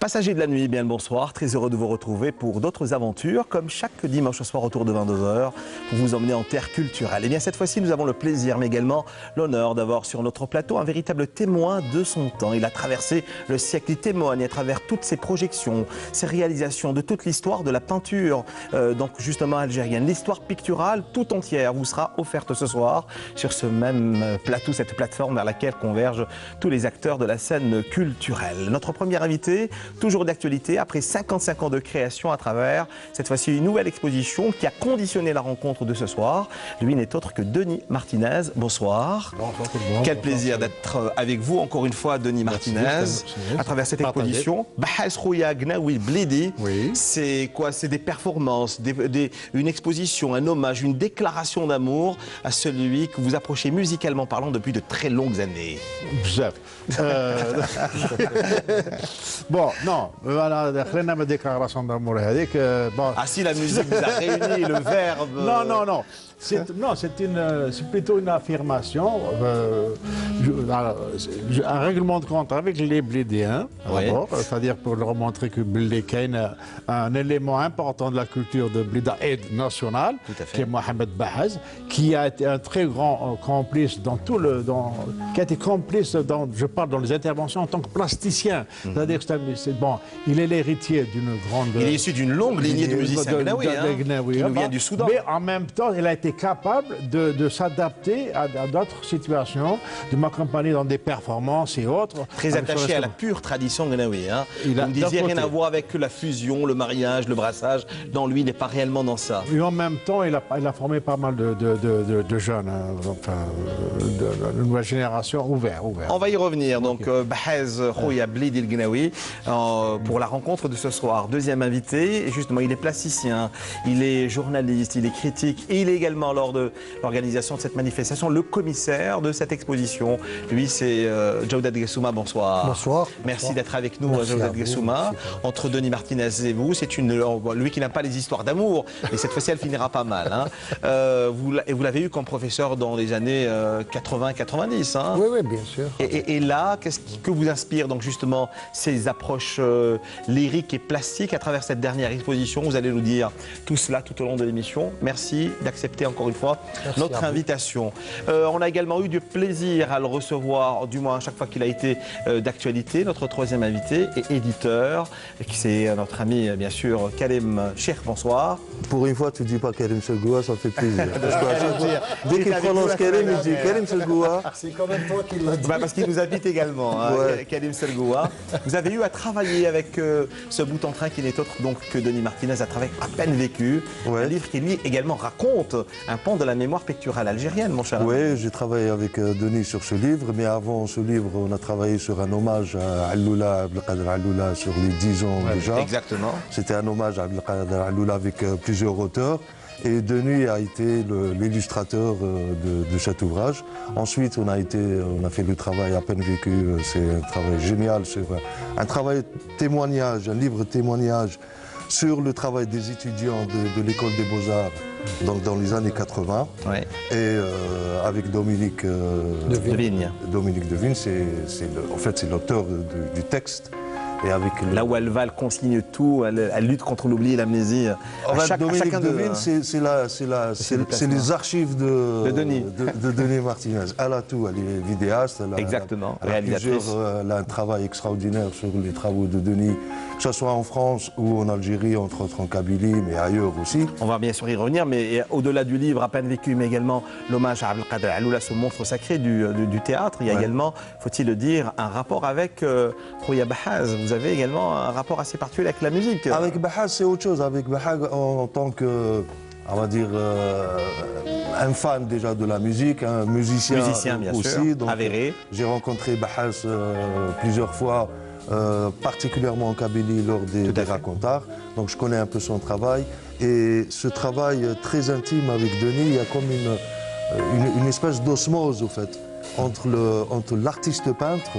Passagers de la nuit, bien le bonsoir, très heureux de vous retrouver pour d'autres aventures, comme chaque dimanche soir autour de 22h, pour vous emmener en terre culturelle. Et bien cette fois-ci, nous avons le plaisir, mais également l'honneur d'avoir sur notre plateau un véritable témoin de son temps. Il a traversé le siècle, il témoigne à travers toutes ses projections, ses réalisations, de toute l'histoire de la peinture, donc justement algérienne. L'histoire picturale tout entière vous sera offerte ce soir sur ce même plateau, cette plateforme vers laquelle convergent tous les acteurs de la scène culturelle. Notre premier invité, toujours d'actualité, après 55 ans de création à travers, cette fois-ci, une nouvelle exposition qui a conditionné la rencontre de ce soir. Lui n'est autre que Denis Martinez. Bonsoir. Bonsoir tout le monde. Quel plaisir d'être avec vous encore une fois, Denis Martinez, à travers cette exposition. Bahaz Khouya Gnawi Blidi, c'est quoi? C'est des performances, une exposition, un hommage, une déclaration d'amour à celui que vous approchez musicalement parlant depuis de très longues années. Bon, non, voilà, ma déclaration d'amour. Bon. Ah si, la musique vous a réuni, le verbe. Non, non, non. C'est plutôt une affirmation, un règlement de compte avec les Blédéens, c'est-à-dire pour leur montrer que Blédé est un élément important de la culture de Bléda et nationale, qui est Mohamed Bahaz, qui a été un très grand complice dans tout le... qui a été complice, je parle dans les interventions en tant que plasticien, c'est-à-dire que bon, il est l'héritier d'une grande... Il est issu d'une longue lignée de musiciens Gnawi, qui nous vient du Soudan. Mais en même temps, il a été capable de s'adapter à d'autres situations, de m'accompagner dans des performances et autres. Très attaché à la pure tradition Gnawi. Vous me disiez rien à voir avec la fusion, le mariage, le brassage. Non, lui, il n'est pas réellement dans ça. Et en même temps, il a formé pas mal de jeunes, enfin, de nouvelle génération ouvert. On va y revenir. Donc, Bahaz Khouya Blidi Gnawi, pour la rencontre de ce soir. Deuxième invité, et justement, il est plasticien, il est journaliste, il est critique, et il est également, lors de l'organisation de cette manifestation, le commissaire de cette exposition. Lui, c'est Djaoudat Gessouma. Bonsoir. Bonsoir. Merci d'être avec nous, Djaoudat Gessouma. Entre Denis Martinez et vous, c'est lui qui n'a pas les histoires d'amour, mais cette fois-ci, elle finira pas mal. Vous l'avez eu comme professeur dans les années 80-90. Oui, oui, bien sûr. Et là, qu'est-ce que vous inspire donc justement ces approches lyriques et plastiques à travers cette dernière exposition? Vous allez nous dire tout cela tout au long de l'émission. Merci d'accepter encore une fois notre invitation. On a également eu du plaisir à le recevoir, du moins à chaque fois qu'il a été d'actualité. Notre troisième invité et éditeur, c'est notre ami bien sûr Karim Cheikh. Bonsoir. Pour une fois, tu ne dis pas Karim Selgoua, ça fait plaisir. Dès qu'il prononce Karim, il dit Karim Selgoua. C'est quand même toi qui l'as dit. Parce qu'il nous habite également, Karim Selgoua. Vous avez eu à travailler avec ce bout en train qui n'est autre donc que Denis Martinez à travers À peine vécu. Un livre qui lui également raconte un pan de la mémoire picturale algérienne, mon cher. Oui, j'ai travaillé avec Denis sur ce livre, mais avant ce livre, on a travaillé sur un hommage à Alloula, Abdelkader Alloula, sur les 10 ans déjà. Exactement. C'était un hommage à Abdelkader Alloula avec plusieurs auteurs. Et Denis a été l'illustrateur de cet ouvrage. Ensuite, on a fait le travail À peine vécu. C'est un travail génial, c'est un travail témoignage, un livre témoignage sur le travail des étudiants de l'école des Beaux-Arts dans les années 80. Et avec Dominique Devigne. Dominique Devigne, en fait, c'est l'auteur du texte. Et avec là où elle va, elle consigne tout, elle lutte contre l'oubli et l'amnésie. Dominique Devigne, c'est les archives de Denis Martinez. Elle a tout, elle est vidéaste, elle a un travail extraordinaire sur les travaux de Denis, que ce soit en France ou en Algérie, entre autres en Kabylie, mais ailleurs aussi. On va bien sûr y revenir, mais au-delà du livre À peine vécu, mais également l'hommage à Abdelkader Alloula, ce monstre sacré du théâtre, il y a également, faut-il le dire, un rapport avec Khouya Bahaz. Vous avez également un rapport assez particulier avec la musique. Avec Bahaz, c'est autre chose. Avec Bahaz, en tant que, on va dire, un fan déjà de la musique, un musicien bien aussi. Sûr, donc, avéré. J'ai rencontré Bahaz plusieurs fois, particulièrement en Kabylie lors des racontards. Donc je connais un peu son travail. Et ce travail très intime avec Denis, il y a comme une espèce d'osmose, au fait, entre l'artiste peintre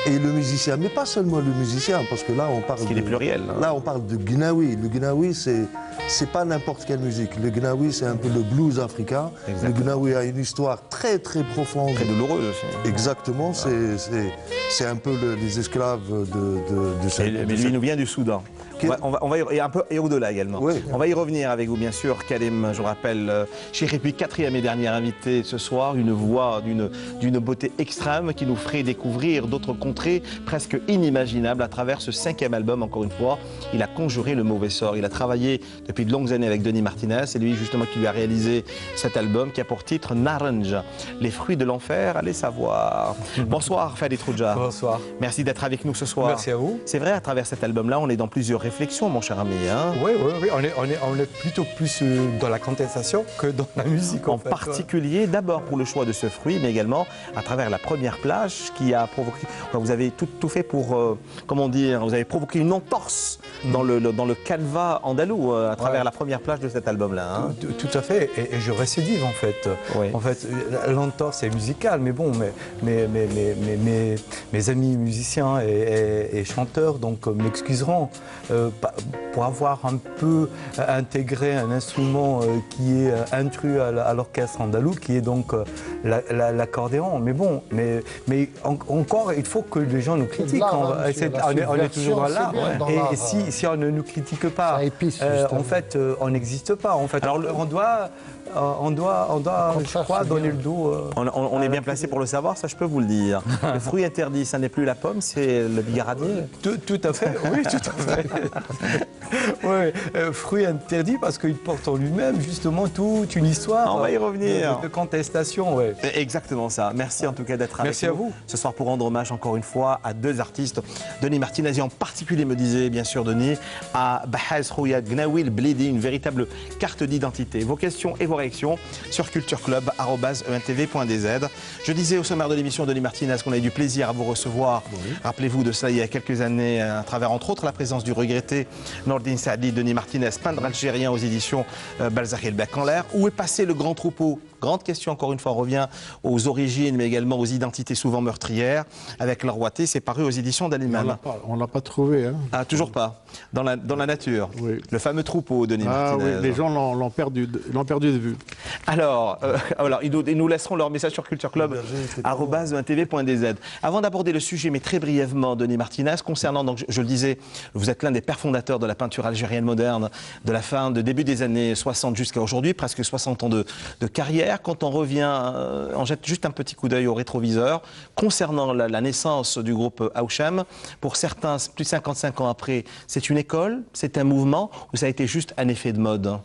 et le musicien. Mais pas seulement le musicien, parce que là, on parle... Parce qu'il est pluriel. Hein. Là, on parle de Gnawi. Le Gnawi, c'est pas n'importe quelle musique. Le Gnawi, c'est un peu le blues africain. Exactement. Le Gnawi a une histoire très, très profonde. Très douloureuse aussi. Exactement. C'est un peu les esclaves de cette... Mais lui, il nous vient du Soudan. On va y, un peu et au-delà également. Oui. On va y revenir avec vous, bien sûr. Kalim, je vous rappelle, Chéripi, quatrième et dernier invité ce soir, une voix d'une beauté extrême qui nous ferait découvrir d'autres contrées presque inimaginables à travers ce 5e album. Encore une fois, il a conjuré le mauvais sort. Il a travaillé depuis de longues années avec Denis Martinez. C'est lui justement qui lui a réalisé cet album qui a pour titre Naranja, les fruits de l'enfer. Allez savoir. Bonsoir Fadi Troudja. Bonsoir. Merci d'être avec nous ce soir. Merci à vous. C'est vrai, à travers cet album-là, on est dans plusieurs réflexion, mon cher ami. Hein. Oui, on est plutôt plus dans la contestation que dans la musique. En particulier, d'abord pour le choix de ce fruit, mais également à travers la première plage qui a provoqué... Enfin, vous avez tout fait pour, comment dire, vous avez provoqué une entorse dans le canevas andalou à travers la première plage de cet album-là. Hein. Tout à fait, et je récidive en fait. Oui. En fait, l'entorse est musicale, mais bon, mes amis musiciens et chanteurs donc m'excuseront. Pour avoir un peu intégré un instrument qui est intrus à l'orchestre andalou, qui est donc l'accordéon. Mais bon, mais encore, il faut que les gens nous critiquent. On est toujours dans l'art. Et si on ne nous critique pas, en fait, on n'existe pas. En fait, alors, on doit, je crois, donner le dos. On est bien placé pour le savoir, ça je peux vous le dire. Le fruit interdit, ça n'est plus la pomme, c'est le bigaradier. Tout à fait, oui, tout à fait. Fruit interdit parce qu'il porte en lui-même justement toute une histoire. On va y revenir. De contestation, ouais. Exactement ça. Merci en tout cas d'être avec nous. Merci à vous. Ce soir pour rendre hommage encore une fois à deux artistes. Denis Martinez, et en particulier me disait bien sûr Denis, à Bahaz Rouya Gnawi Blidi, une véritable carte d'identité. Vos questions et vos réactions sur cultureclub@entv.dz. Je disais au sommaire de l'émission Denis Martinez qu'on a eu du plaisir à vous recevoir. Oui. Rappelez-vous de cela il y a quelques années à travers entre autres la présence du regretté Nordine Saadi, Denis Martinez, peintre algérien aux éditions Balzac et le Bec en l'air. Où est passé le grand troupeau? Grande question, encore une fois, on revient aux origines, mais également aux identités souvent meurtrières. Avec La Roité, c'est paru aux éditions d'Aliman. On ne l'a pas trouvé. Hein. Ah, toujours pas. Dans la nature. Oui. Le fameux troupeau, Denis Martinez. Oui, les gens l'ont perdu de vue. Alors ils nous laisseront leur message sur cultureclub@ntv.dz. Avant d'aborder le sujet, mais très brièvement, Denis Martinez, concernant, donc, je le disais, vous êtes l'un des pères fondateurs de la peinture algérienne moderne, de début des années 60 jusqu'à aujourd'hui, presque 60 ans de carrière. Quand on revient, on jette juste un petit coup d'œil au rétroviseur concernant la naissance du groupe Auchem. Pour certains, plus de 55 ans après, c'est une école, c'est un mouvement ou ça a été juste un effet de mode?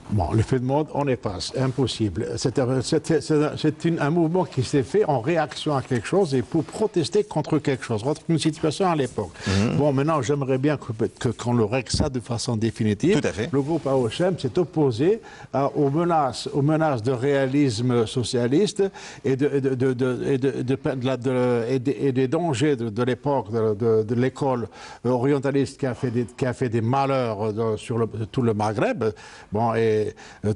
Bon, l'effet de mode, on est pas, c'est impossible. C'est un mouvement qui s'est fait en réaction à quelque chose et pour protester contre quelque chose, contre une situation à l'époque. Bon, maintenant, j'aimerais bien qu'on le règle ça de façon définitive. Tout à fait. Le groupe Auchem s'est opposé aux menaces de réalisme socialiste et des dangers de l'époque, de l'école orientaliste qui a fait des malheurs sur tout le Maghreb. Bon, et la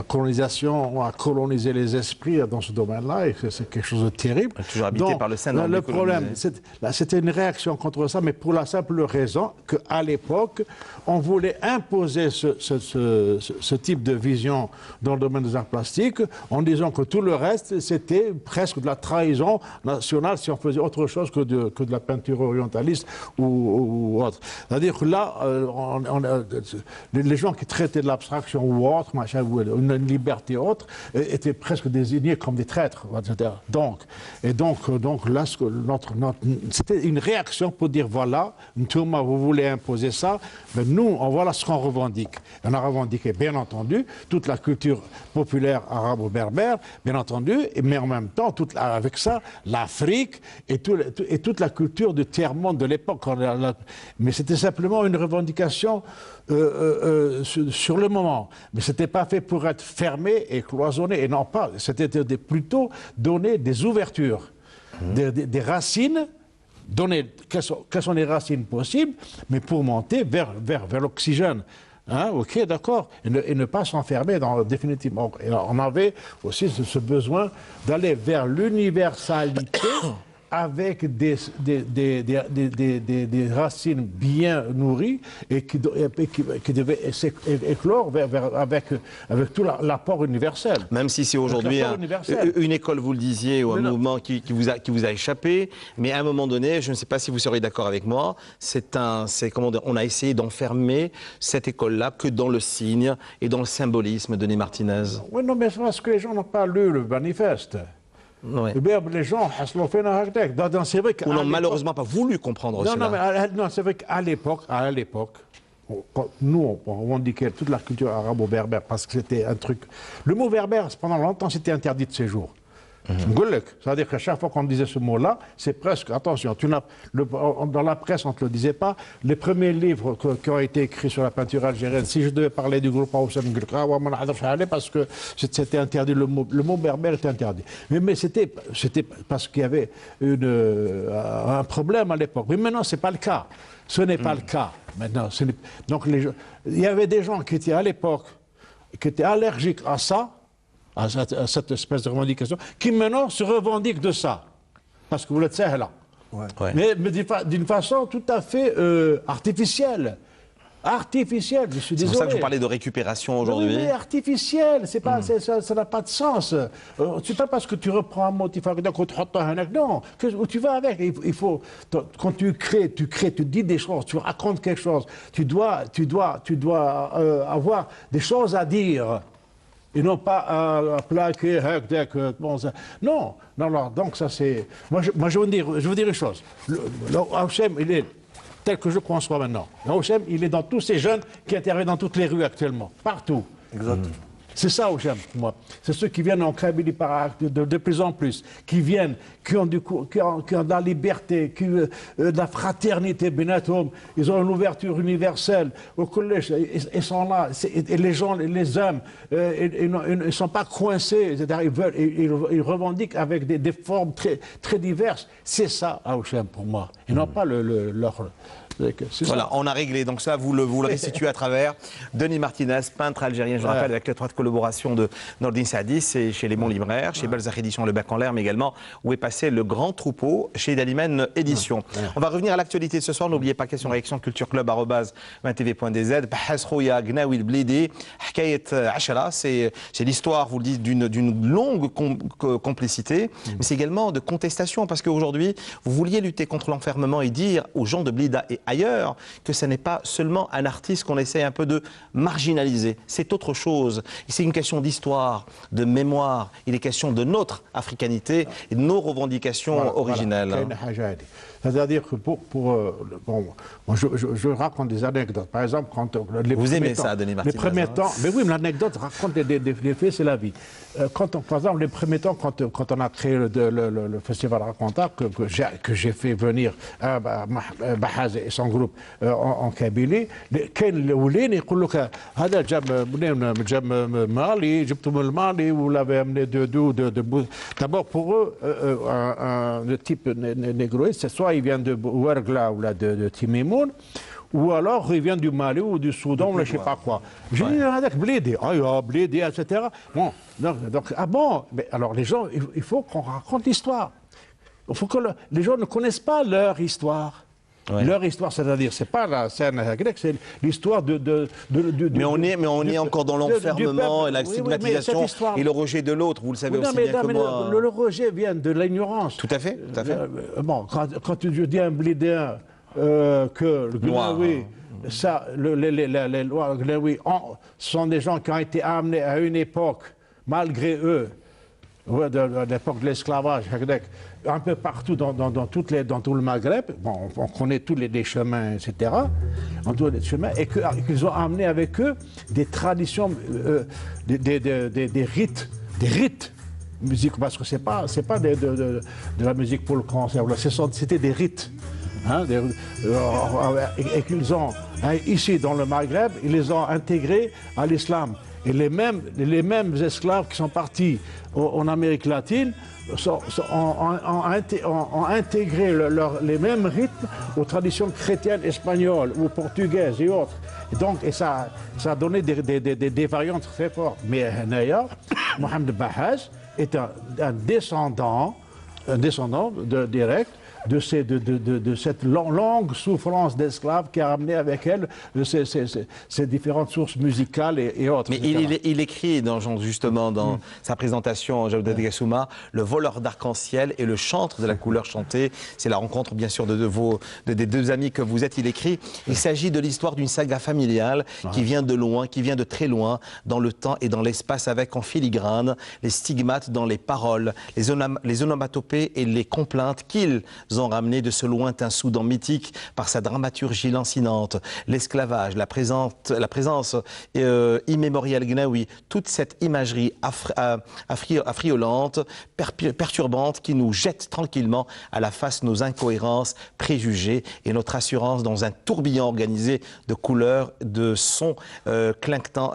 colonisation a colonisé les esprits dans ce domaine-là et c'est quelque chose de terrible. Toujours habité par le syndrome. Le problème, c'était une réaction contre ça, mais pour la simple raison qu'à l'époque, on voulait imposer ce type de vision dans le domaine des arts plastiques en disant que tout le reste, c'était presque de la trahison nationale si on faisait autre chose que de la peinture orientaliste ou autre. C'est-à-dire que là, les gens qui traitaient de l'abstraction ou autre, machin, ou une liberté autre, étaient presque désignés comme des traîtres, etc. Donc là, c'était une réaction pour dire voilà, Ntouma, vous voulez imposer ça, mais nous, voilà ce qu'on revendique. On a revendiqué, bien entendu, toute la culture populaire arabo-berbère, bien entendu, mais en même temps, avec ça, l'Afrique et toute la culture du tiers-monde de l'époque. Mais c'était simplement une revendication sur le moment. Mais ce n'était pas fait pour être fermé et cloisonné, et non pas. C'était plutôt donner des ouvertures, des racines, donner quelles sont les racines possibles, mais pour monter vers l'oxygène. Hein, ok, d'accord. Et ne pas s'enfermer définitivement. Et on avait aussi ce besoin d'aller vers l'universalité avec des racines bien nourries et qui devaient éclore avec tout l'apport universel. Même si c'est aujourd'hui une école, vous le disiez, ou un mouvement qui vous a échappé, mais à un moment donné, je ne sais pas si vous serez d'accord avec moi, on a essayé d'enfermer cette école-là que dans le signe et dans le symbolisme, Denis Martinez. Oui, non, mais c'est parce que les gens n'ont pas lu le manifeste. Ouais. Les gens, c'est vrai ou n'ont malheureusement pas voulu comprendre cela. Non, c'est vrai qu'à l'époque, nous, on revendiquait toute la culture arabo-berbère parce que c'était un truc. Le mot berbère, pendant longtemps, c'était interdit de séjour. C'est-à-dire qu'à chaque fois qu'on disait ce mot-là, c'est presque, attention, dans la presse on ne te le disait pas, les premiers livres qui ont été écrits sur la peinture algérienne, si je devais parler du groupe Awsam Gulka, parce que c'était interdit, le mot berbère était interdit. Mais c'était parce qu'il y avait un problème à l'époque. Mais maintenant, ce n'est pas le cas. Ce n'est pas le cas. Maintenant, donc il y avait des gens qui étaient à l'époque, qui étaient allergiques à ça, à cette espèce de revendication, qui maintenant se revendique de ça. Parce que vous le savez là. Ouais. Mais d'une façon tout à fait artificielle. Artificielle, je suis désolé. C'est pour ça que je parlais de récupération aujourd'hui. Oui, mais artificielle, ça n'a pas de sens. C'est pas parce que tu reprends un mot, non, où tu vas avec. Il faut, quand tu crées, tu dis des choses, tu racontes quelque chose. Tu dois avoir des choses à dire. Et non pas à plaquer, bon, ça. Non, donc ça c'est... Moi je veux dire une chose. Le Hachem, il est tel que je conçois maintenant. Le Hachem, il est dans tous ces jeunes qui interviennent dans toutes les rues actuellement, partout. Exact. C'est ça Hachem, pour moi. C'est ceux qui viennent en Kabylie de plus en plus, qui viennent, qui ont de la liberté, de la fraternité, benatoum. Ils ont une ouverture universelle au collège. Ils sont là, et les gens les aiment. Ils ne sont pas coincés. Ils revendiquent avec des formes très, très diverses. C'est ça Hachem pour moi. Ils n'ont pas leur... Voilà, on a réglé. Donc ça, vous le restituez à travers Denis Martinez, peintre algérien, je rappelle, avec l'étroite collaboration de Nordine Saadi, c'est chez Les Bons Libraires, chez Balzac Éditions Le Bec en l'air, mais également où est passé Le Grand Troupeau chez Dalimen Éditions. On va revenir à l'actualité de ce soir. N'oubliez pas, question réaction cultureclub@20tv.dz. Bahasrouya Gnawi Blidi, Hkayet Ashara, c'est l'histoire, vous le dites, d'une longue complicité, mais c'est également de contestation, parce qu'aujourd'hui, vous vouliez lutter contre l'enfermement et dire aux gens de Blida et ailleurs que ce n'est pas seulement un artiste qu'on essaie un peu de marginaliser. C'est autre chose. C'est une question d'histoire, de mémoire. Il est question de notre africanité et de nos revendications originelles. Voilà. C'est-à-dire que moi, je raconte des anecdotes. Par exemple, quand vous aimez ça, Denis Martinez, les premiers temps, mais oui, mais l'anecdote raconte des faits, c'est la vie. Par exemple, les premiers temps, quand on a créé le festival Raconta, que j'ai fait venir Bahaz et son groupe en Kabylie, كان الاولين يقول لك هذا جاب مالي جبتوا من المالي vous l'avez amené d'abord pour eux le type négroïde, c'est soit il vient de Ouergla ou de Timimoun, ou alors il vient du Mali ou du Soudan, ou je ne sais pas quoi. Je dis, avec Blidi, Blidi, etc. Bon, donc, ah bon, mais alors les gens, il faut qu'on raconte l'histoire. Il faut que les gens ne connaissent pas leur histoire. Ouais. Leur histoire, c'est-à-dire, c'est pas la scène grecque, c'est l'histoire mais on est encore dans l'enfermement et la stigmatisation et le rejet de l'autre, vous le savez aussi bien que moi. Le rejet vient de l'ignorance. Tout à fait, tout à fait. Bon, quand tu dis un blidéen que le Gnawi, ça, les lois Gnawi sont des gens qui ont été amenés à une époque, malgré eux, de l'époque de l'esclavage, un peu partout dans tout le Maghreb. Bon, on connaît tous les chemins, etc. Et qu'ils ont amené avec eux des traditions, des rites musique, parce que c'est pas de la musique pour le concert. C'était des rites. Et qu'ils ont, ici dans le Maghreb, ils les ont intégrés à l'islam. Et les mêmes esclaves qui sont partis en Amérique latine ont intégré les mêmes rythmes aux traditions chrétiennes espagnoles ou portugaises et autres. Et ça a donné des variantes très fortes. Mais Naya, Mohamed Bahaz est un descendant direct de cette longue souffrance d'esclaves qui a ramené avec elle ces différentes sources musicales et autres. Mais il écrit justement dans sa présentation, Jawed Gassouma, le voleur d'arc-en-ciel et le chantre de la couleur chantée. C'est la rencontre bien sûr des deux amis que vous êtes. Il écrit, il s'agit de l'histoire d'une saga familiale qui vient de loin, qui vient de très loin, dans le temps et dans l'espace, avec en filigrane les stigmates dans les paroles, les onomatopées et les complaintes qu'ils ont ramené de ce lointain Soudan mythique par sa dramaturgie lancinante, l'esclavage, la présence immémoriale gnaoui, toute cette imagerie affriolante, perturbante qui nous jette tranquillement à la face nos incohérences, préjugés et notre assurance dans un tourbillon organisé de couleurs, de sons clinquantants,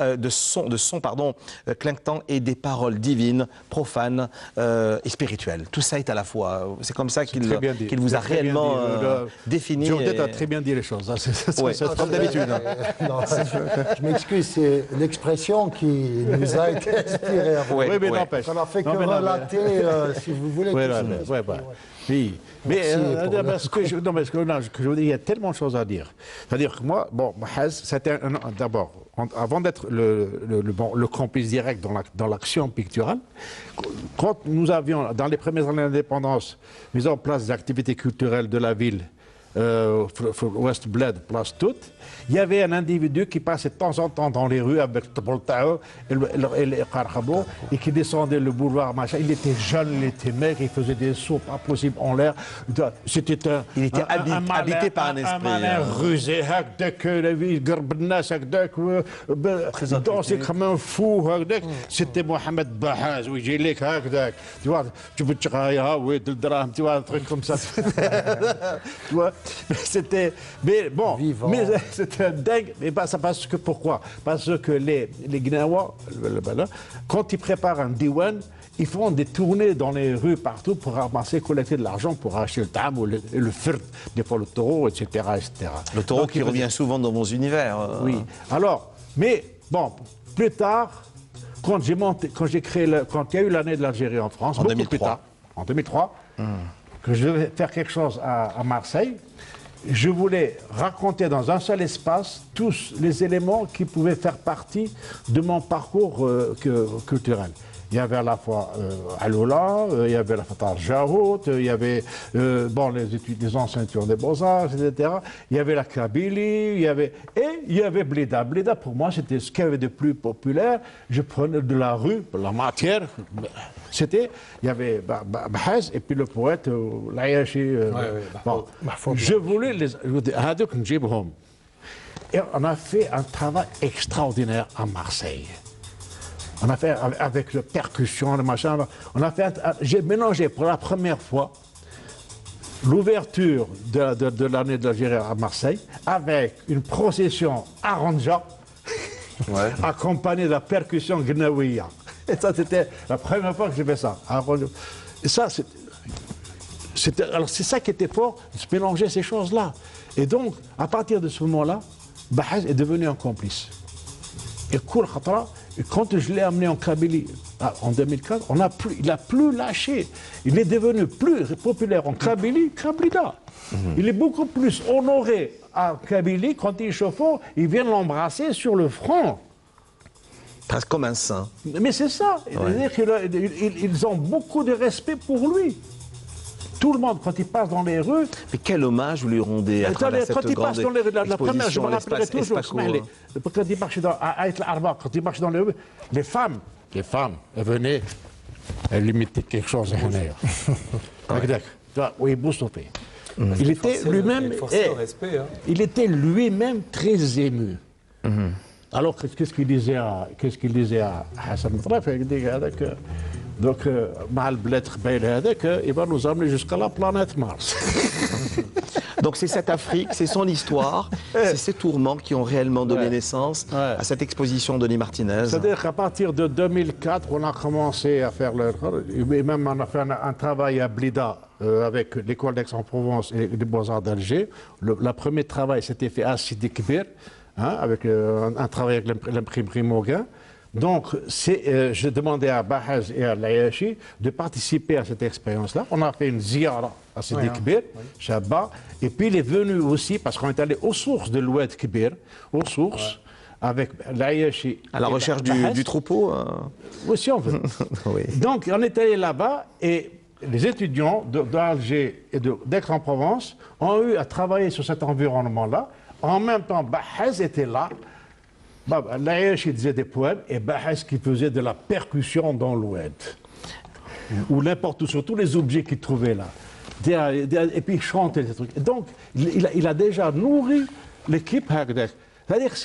clinquantants et des paroles divines, profanes et spirituelles. Tout ça est à la fois. C'est comme ça qu'il vous a réellement défini. Jawed a très bien dit les choses. C'est comme d'habitude. Je m'excuse, c'est l'expression qui nous a été inspirée. Oui, mais n'empêche. On n'a fait que relater, si vous voulez. Oui, mais ce que je veux dire, il y a tellement de choses à dire. C'est-à-dire que moi, Bahaz, c'était d'abord, avant d'être le complice direct dans l'action picturale, quand nous avions, dans les premières années d'indépendance, mis en place des activités culturelles de la ville, West Bled, place toute, il y avait un individu qui passait de temps en temps dans les rues avec et qui descendait le boulevard, machin. Il était jeune, il était maigre, il faisait des sauts pas possibles en l'air. Il était habité par un esprit. Un malin rusé, il dansait comme un fou. C'était Mohamed Bahaz, oui, j'ai les tu vois, tu peux te tu vois, un truc comme ça. Tu vois, c'était, mais bon, mais c'était dingue. Mais ça parce que pourquoi? Parce que les Gnawa, quand ils préparent un diwan, ils font des tournées dans les rues partout pour ramasser, collecter de l'argent pour acheter le tam ou le fert, des fois le taureau, etc., etc. Le taureau qui revient souvent dans vos univers. Oui. Alors, mais bon, plus tard, quand il y a eu l'année de l'Algérie en France, en beaucoup 2003. plus tard, en 2003, que je devais faire quelque chose à Marseille, je voulais raconter dans un seul espace tous les éléments qui pouvaient faire partie de mon parcours culturel. Il y avait à la fois Aloula, il y avait la Fatar Jahout, il y avait les anciens étudiants des Beaux-Arts, etc. Il y avait la Kabylie, il y avait Blida. Blida, pour moi, c'était ce qu'il y avait de plus populaire. Je prenais de la rue, la matière. Il y avait Bahaz et puis le poète, l'Ayachi. Je voulais Hadouk Njibhom. Et on a fait un travail extraordinaire à Marseille. On a fait avec le percussion, le machin. J'ai mélangé pour la première fois l'ouverture de l'année de l'Algérie à Marseille avec une procession aranja accompagnée de la percussion gnaouia. Et ça, c'était la première fois que j'ai fait ça. Et ça, alors c'est ça qui était fort, de se mélanger ces choses-là. Et donc, à partir de ce moment-là, Bahaz est devenu un complice. Et Koul Khatra, quand je l'ai amené en Kabylie en 2004, il n'a plus lâché. Il est devenu plus populaire en Kabylie qu'à Blida. Il est beaucoup plus honoré à Kabylie quand il chauffe, il vient l'embrasser sur le front. Presque comme un saint. Mais c'est ça. Ils ont beaucoup de respect pour lui. Tout le monde, quand il passe dans les rues... Mais quel hommage vous lui rendez à travers cette grande exposition, quand il passe dans la première, je me rappellerai toujours, quand il marche dans Aït al-Arba, quand il marche dans les rues, les femmes, elles venaient, elles limitaient quelque chose à oui, Boustopé. Il était lui-même... Il était lui-même très ému. Alors, qu'est-ce qu'il disait à Hassan Tref? Il dit donc, mal blettre il va nous emmener jusqu'à la planète Mars. Donc c'est cette Afrique, c'est son histoire, c'est ces tourments qui ont réellement donné naissance à cette exposition de Denis Martinez. C'est-à-dire qu'à partir de 2004, on a commencé à faire et même on a fait un travail à Blida avec l'école d'Aix-en-Provence et les Beaux-Arts d'Alger. Le premier travail s'était fait à Sidi Kbir, hein, avec un travail avec l'imprimerie Mauguin. Donc, je demandais à Bahaz et à l'Ayachi de participer à cette expérience-là. On a fait une ziyara à Sidi Kbir, Shabba, et puis il est venu aussi, parce qu'on est allé aux sources de l'Oued Kbir, aux sources, avec l'Ayachi. À la recherche du troupeau Oui, si on veut. Oui. Donc, on est allé là-bas et les étudiants d'Alger et d'Aix-en-Provence ont eu à travailler sur cet environnement-là. En même temps, Bahaz était là. L'Ayachi disait des poèmes et Bahaz qui faisait de la percussion dans l'Oued. Ou n'importe où, sur tous les objets qu'il trouvait là. Et puis il chantait des trucs. Donc, il a déjà nourri l'équipe Hagdek. C'est-à-dire que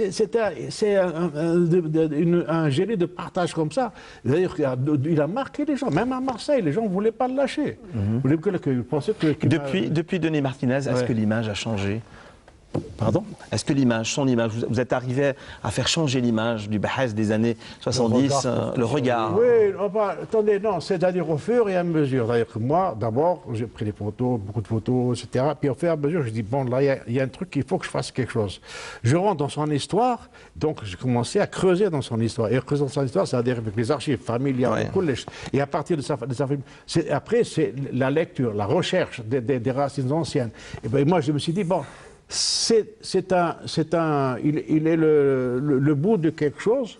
c'est un génie de partage comme ça. C'est-à-dire qu'il a marqué les gens. Même à Marseille, les gens ne voulaient pas le lâcher. Ils pensaient Depuis Denis Martinez, est-ce que l'image a changé? Pardon? Est-ce que son image, vous êtes arrivé à faire changer l'image du Bahaz des années 70, le regard? Oui, attendez, non, c'est-à-dire au fur et à mesure. C'est-à-dire que moi, d'abord, j'ai pris des photos, beaucoup de photos, etc. Puis au fur et à mesure, je dis, bon, là, il y a un truc, il faut que je fasse quelque chose. Je rentre dans son histoire, donc j'ai commencé à creuser dans son histoire. Et creuser dans son histoire, c'est-à-dire avec les archives familiales, et à partir de sa après, c'est la lecture, la recherche des racines anciennes. Et bien moi, je me suis dit, bon, il est le bout de quelque chose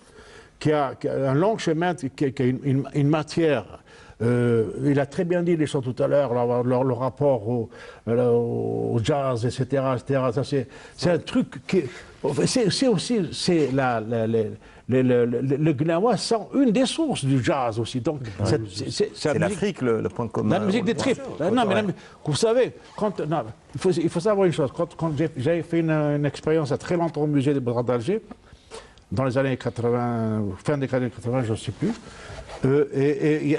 qui a un long chemin, qui a une matière. Il a très bien dit les choses tout à l'heure, le rapport au jazz, etc. C'est un truc qui. C'est aussi le gnawa sont une des sources du jazz aussi. Donc c'est l'Afrique le point commun. La musique des tripes. Non, mais vous savez, il faut savoir une chose. Quand j'ai fait une expérience à très longtemps au musée des Beaux-Arts d'Alger, dans les années 80, fin des années 80, je ne sais plus. Et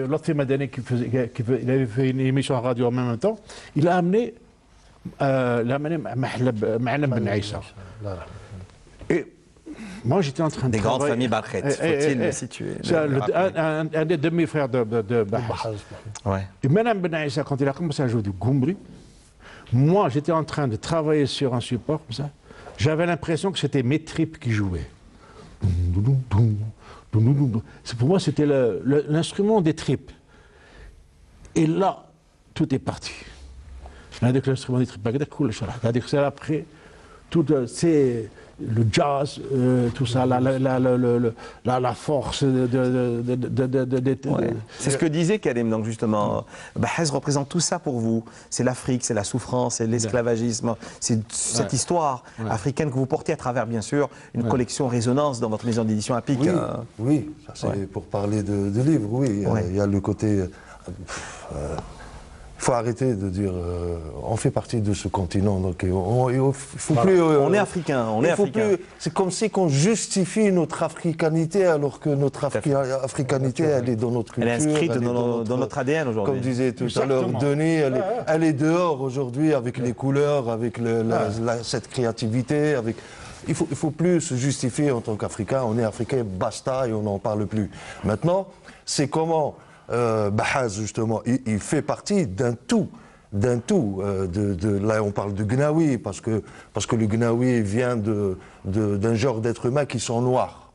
l'autre Madani il avait fait une émission à radio en même temps, il a amené Ma'alem Ben Aïssa. Et moi j'étais en train de des grandes familles Barkhet, faut-il le situer. Un des demi-frères de Bahaz. Et Ma'alem Ben Aïssa, quand il a commencé à jouer du Goumbri, moi j'étais en train de travailler sur un support comme ça, j'avais l'impression que c'était mes tripes qui jouaient. Pour moi, c'était l'instrument des tripes. Et là, tout est parti. C'est-à-dire que l'instrument des tripes, c'est-à-dire que c'est après, c'est le jazz, tout ça, la force C'est ce que disait Karim, donc justement. Bahaz représente tout ça pour vous. C'est l'Afrique, c'est la souffrance, c'est l'esclavagisme, c'est cette histoire africaine que vous portez à travers, bien sûr, une collection Résonance dans votre maison d'édition à Pic. Oui, c'est pour parler de livres, oui. Il y a le côté... Il faut arrêter de dire on fait partie de ce continent, donc faut plus. On est africain, C'est comme si qu'on justifie notre africanité alors que notre africanité, elle est dans notre culture. Elle est inscrite dans notre ADN aujourd'hui. Comme disait tout à l'heure Denis, elle est dehors aujourd'hui avec les couleurs, avec cette créativité, avec. Il faut plus se justifier en tant qu'Africain. On est Africain, basta, et on n'en parle plus. Maintenant, c'est comment. Bahaz, justement, il fait partie d'un tout. Là, on parle de Gnawi, parce que le Gnawi vient d'un genre d'êtres humains qui sont noirs.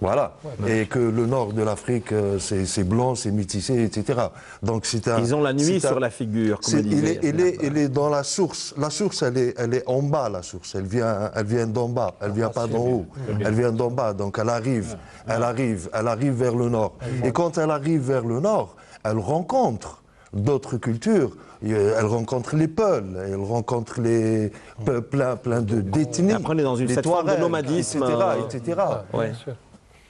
Voilà. Et que le nord de l'Afrique, c'est blanc, c'est métissé, etc. Donc ils ont la nuit sur la figure, comme on disait. Elle est dans la source. La source, elle est en bas, la source. Elle vient d'en bas. Elle vient pas d'en haut. Elle vient d'en bas. Donc elle arrive vers le nord. Et quand elle arrive vers le nord, elle rencontre d'autres cultures. Elle rencontre les Peuls, elle rencontre plein d'ethnies. Après, on est dans cette forme de nomadisme, etc.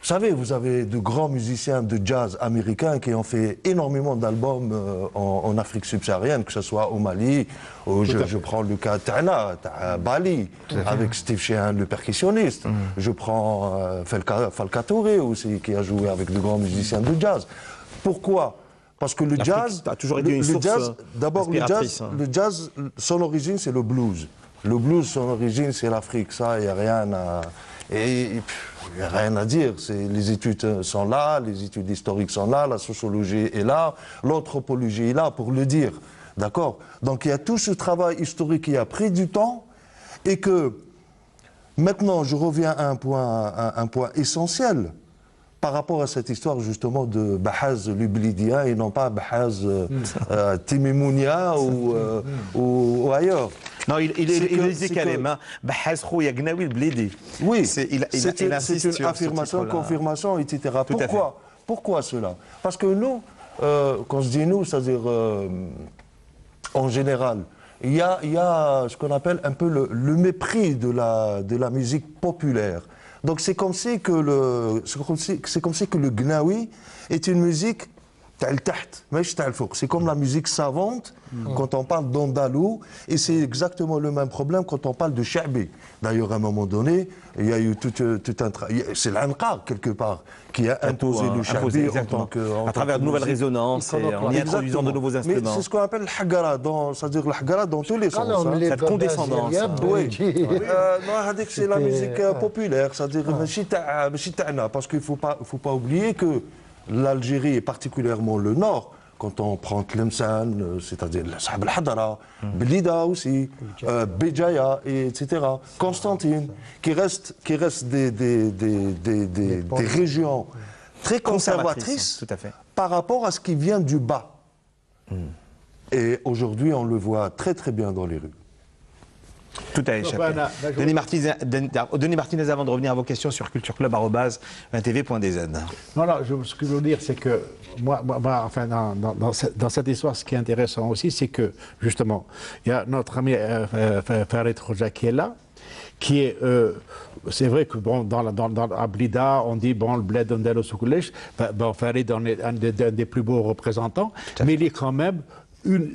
Vous savez, vous avez de grands musiciens de jazz américains qui ont fait énormément d'albums en Afrique subsaharienne, que ce soit au Mali, je prends le cas Tana, Bali, avec Steve Sheehan, le percussionniste. Je prends Falka Touré aussi, qui a joué avec de grands musiciens de jazz. Pourquoi ? Parce que le jazz a toujours été une source d'abord, le jazz, son origine, c'est le blues. Le blues, son origine, c'est l'Afrique. Ça, il n'y a rien à... il n'y a rien à dire. Les études sont là, les études historiques sont là, la sociologie est là, l'anthropologie est là pour le dire. D'accord ? Donc il y a tout ce travail historique qui a pris du temps Et que maintenant, je reviens à un point essentiel par rapport à cette histoire justement de Bahaz Lublidia et non pas Bahaz Timimounia ou ailleurs. Non, il disait carrément Bahaz Khouya Gnawi Blidi. Oui, c'est une affirmation, confirmation, etc. Pourquoi cela? Parce que nous, quand je dis nous, c'est-à-dire en général, il y a ce qu'on appelle un peu le mépris de la musique populaire. Donc c'est comme si que le Gnawi est une musique c'est comme la musique savante quand on parle d'andalou, et c'est exactement le même problème quand on parle de Sha'bi. D'ailleurs, à un moment donné, il y a eu tout un travail, c'est l'Anqar quelque part qui a imposé le Sha'bi à travers de nouvelles résonances et en y introduisant de nouveaux instruments. Mais c'est ce qu'on appelle le Hagara, c'est-à-dire le Hagara dans tous les sens. Cette condescendance. Oui. Non, c'est la musique populaire, c'est-à-dire parce qu'il ne faut pas oublier que l'Algérie et particulièrement le Nord, quand on prend Tlemcen, c'est-à-dire le Sahab al-Hadara, Blida aussi, Béjaïa, etc., Constantine, qui restent des régions très conservatrices tout à fait, par rapport à ce qui vient du bas. Et aujourd'hui, on le voit très très bien dans les rues. Tout a échappé. Denis Martinez, avant de revenir à vos questions sur cultureclub@1tv.dz. Non, ce que je veux dire, c'est que moi enfin, dans cette histoire, ce qui est intéressant aussi, c'est que, justement, il y a notre ami Farid Khoja qui est là, qui est, c'est vrai que bon, à Blida, on dit bon, le bled d'Andalo Soukoulesh, Farid en est un des plus beaux représentants, mais il est quand même,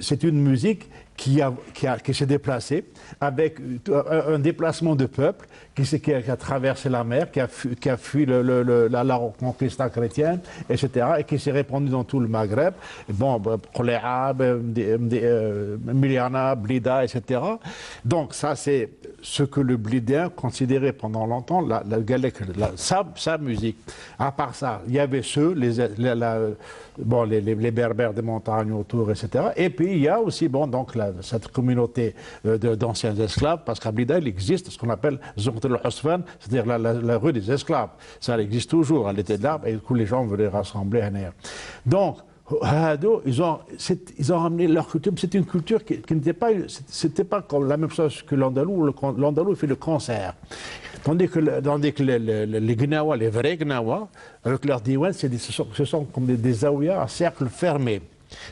c'est une musique qui s'est déplacée avec un déplacement de peuple qui a traversé la mer, qui a fui la conquista chrétienne, etc., et qui s'est répandu dans tout le Maghreb. Bon, Kholéa, Miliana, Blida, etc. Donc ça, c'est ce que le blidien considérait pendant longtemps sa musique. À part ça, il y avait les berbères des montagnes autour, etc. Et puis il y a aussi cette communauté d'anciens esclaves, parce qu'à Blida, il existe ce qu'on appelle Zont el-Hosfan, c'est-à-dire la rue des esclaves. Ça existe toujours, elle était là, et tous les gens venaient rassembler à Ner. Donc, ils ont ramené leur culture. C'est une culture qui n'était pas, c'était pas comme la même chose que l'andalou. L'andalou fait le concert. Tandis que les Gnawa, les vrais Gnawa, avec leur diwan, ce sont comme des zaouïas à cercle fermé.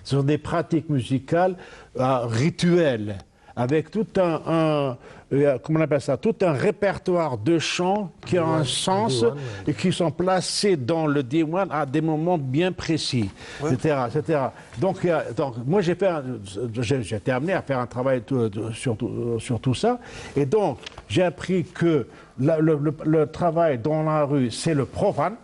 Ce sont des pratiques musicales rituelles, avec tout comment on appelle ça, tout un répertoire de chants qui ont un sens et qui sont placés dans le diwan à des moments bien précis, etc., etc. Donc moi j'ai été amené à faire un travail sur tout ça, et donc j'ai appris que le travail dans la rue, c'est le profane,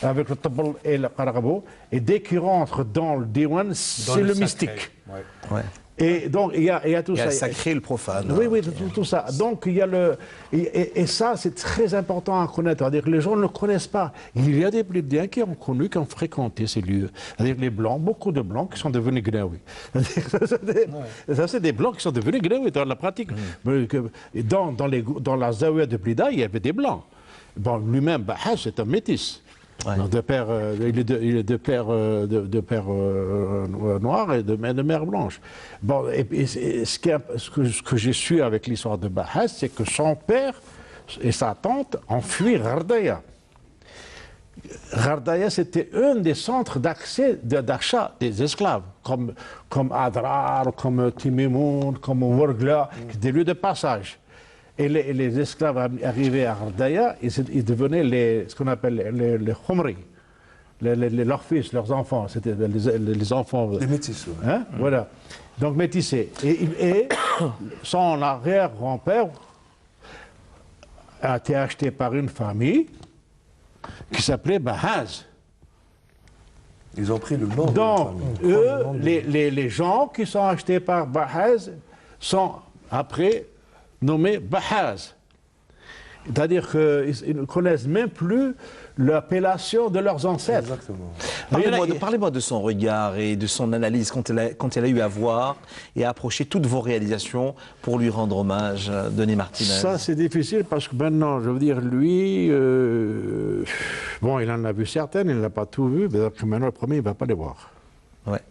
avec le tabl et le qarabo, et dès qu'il rentre dans le diwan, c'est le mystique. Ouais. Et donc il y a tout ça. Il y a le sacré et le profane. Oui, tout ça. Donc il y a et ça c'est très important à connaître. C'est-à-dire que les gens ne le connaissent pas. Il y a des blidiens qui ont connu, qui ont fréquenté ces lieux. C'est-à-dire les blancs, beaucoup de blancs qui sont devenus gnawi. Ça c'est des blancs qui sont devenus gnawi dans la pratique. Dans la zaouia de Blida, il y avait des blancs. Bon, lui-même, Bahaz, c'est un métis. Ouais. Il est de père noir et de mère blanche. Bon, et ce que j'ai su avec l'histoire de Bahaz, c'est que son père et sa tante ont fui Ghardaya. Ghardaya, c'était un des centres d'achat des esclaves, comme Adrar, comme Timimoun, comme Wargla, des lieux de passage. Et les esclaves arrivaient à Ghardaya, ils devenaient ce qu'on appelle les khomri, leurs fils, leurs enfants. C'était les enfants. Les métissés. Hein? Voilà. Donc métissés. Et son arrière-grand-père a été acheté par une famille qui s'appelait Bahaz. Ils ont pris le nom. Donc, les gens qui sont achetés par Bahaz sont après nommé Bahaz. C'est-à-dire qu'ils ne connaissent même plus l'appellation de leurs ancêtres. Exactement. Parlez-moi de son regard et de son analyse quand elle a eu à voir et à approcher toutes vos réalisations pour lui rendre hommage, Denis Martinez. Ça, c'est difficile parce que maintenant, je veux dire, lui, bon, il en a vu certaines, il n'a pas tout vu, mais maintenant, le premier, il ne va pas les voir. Ouais.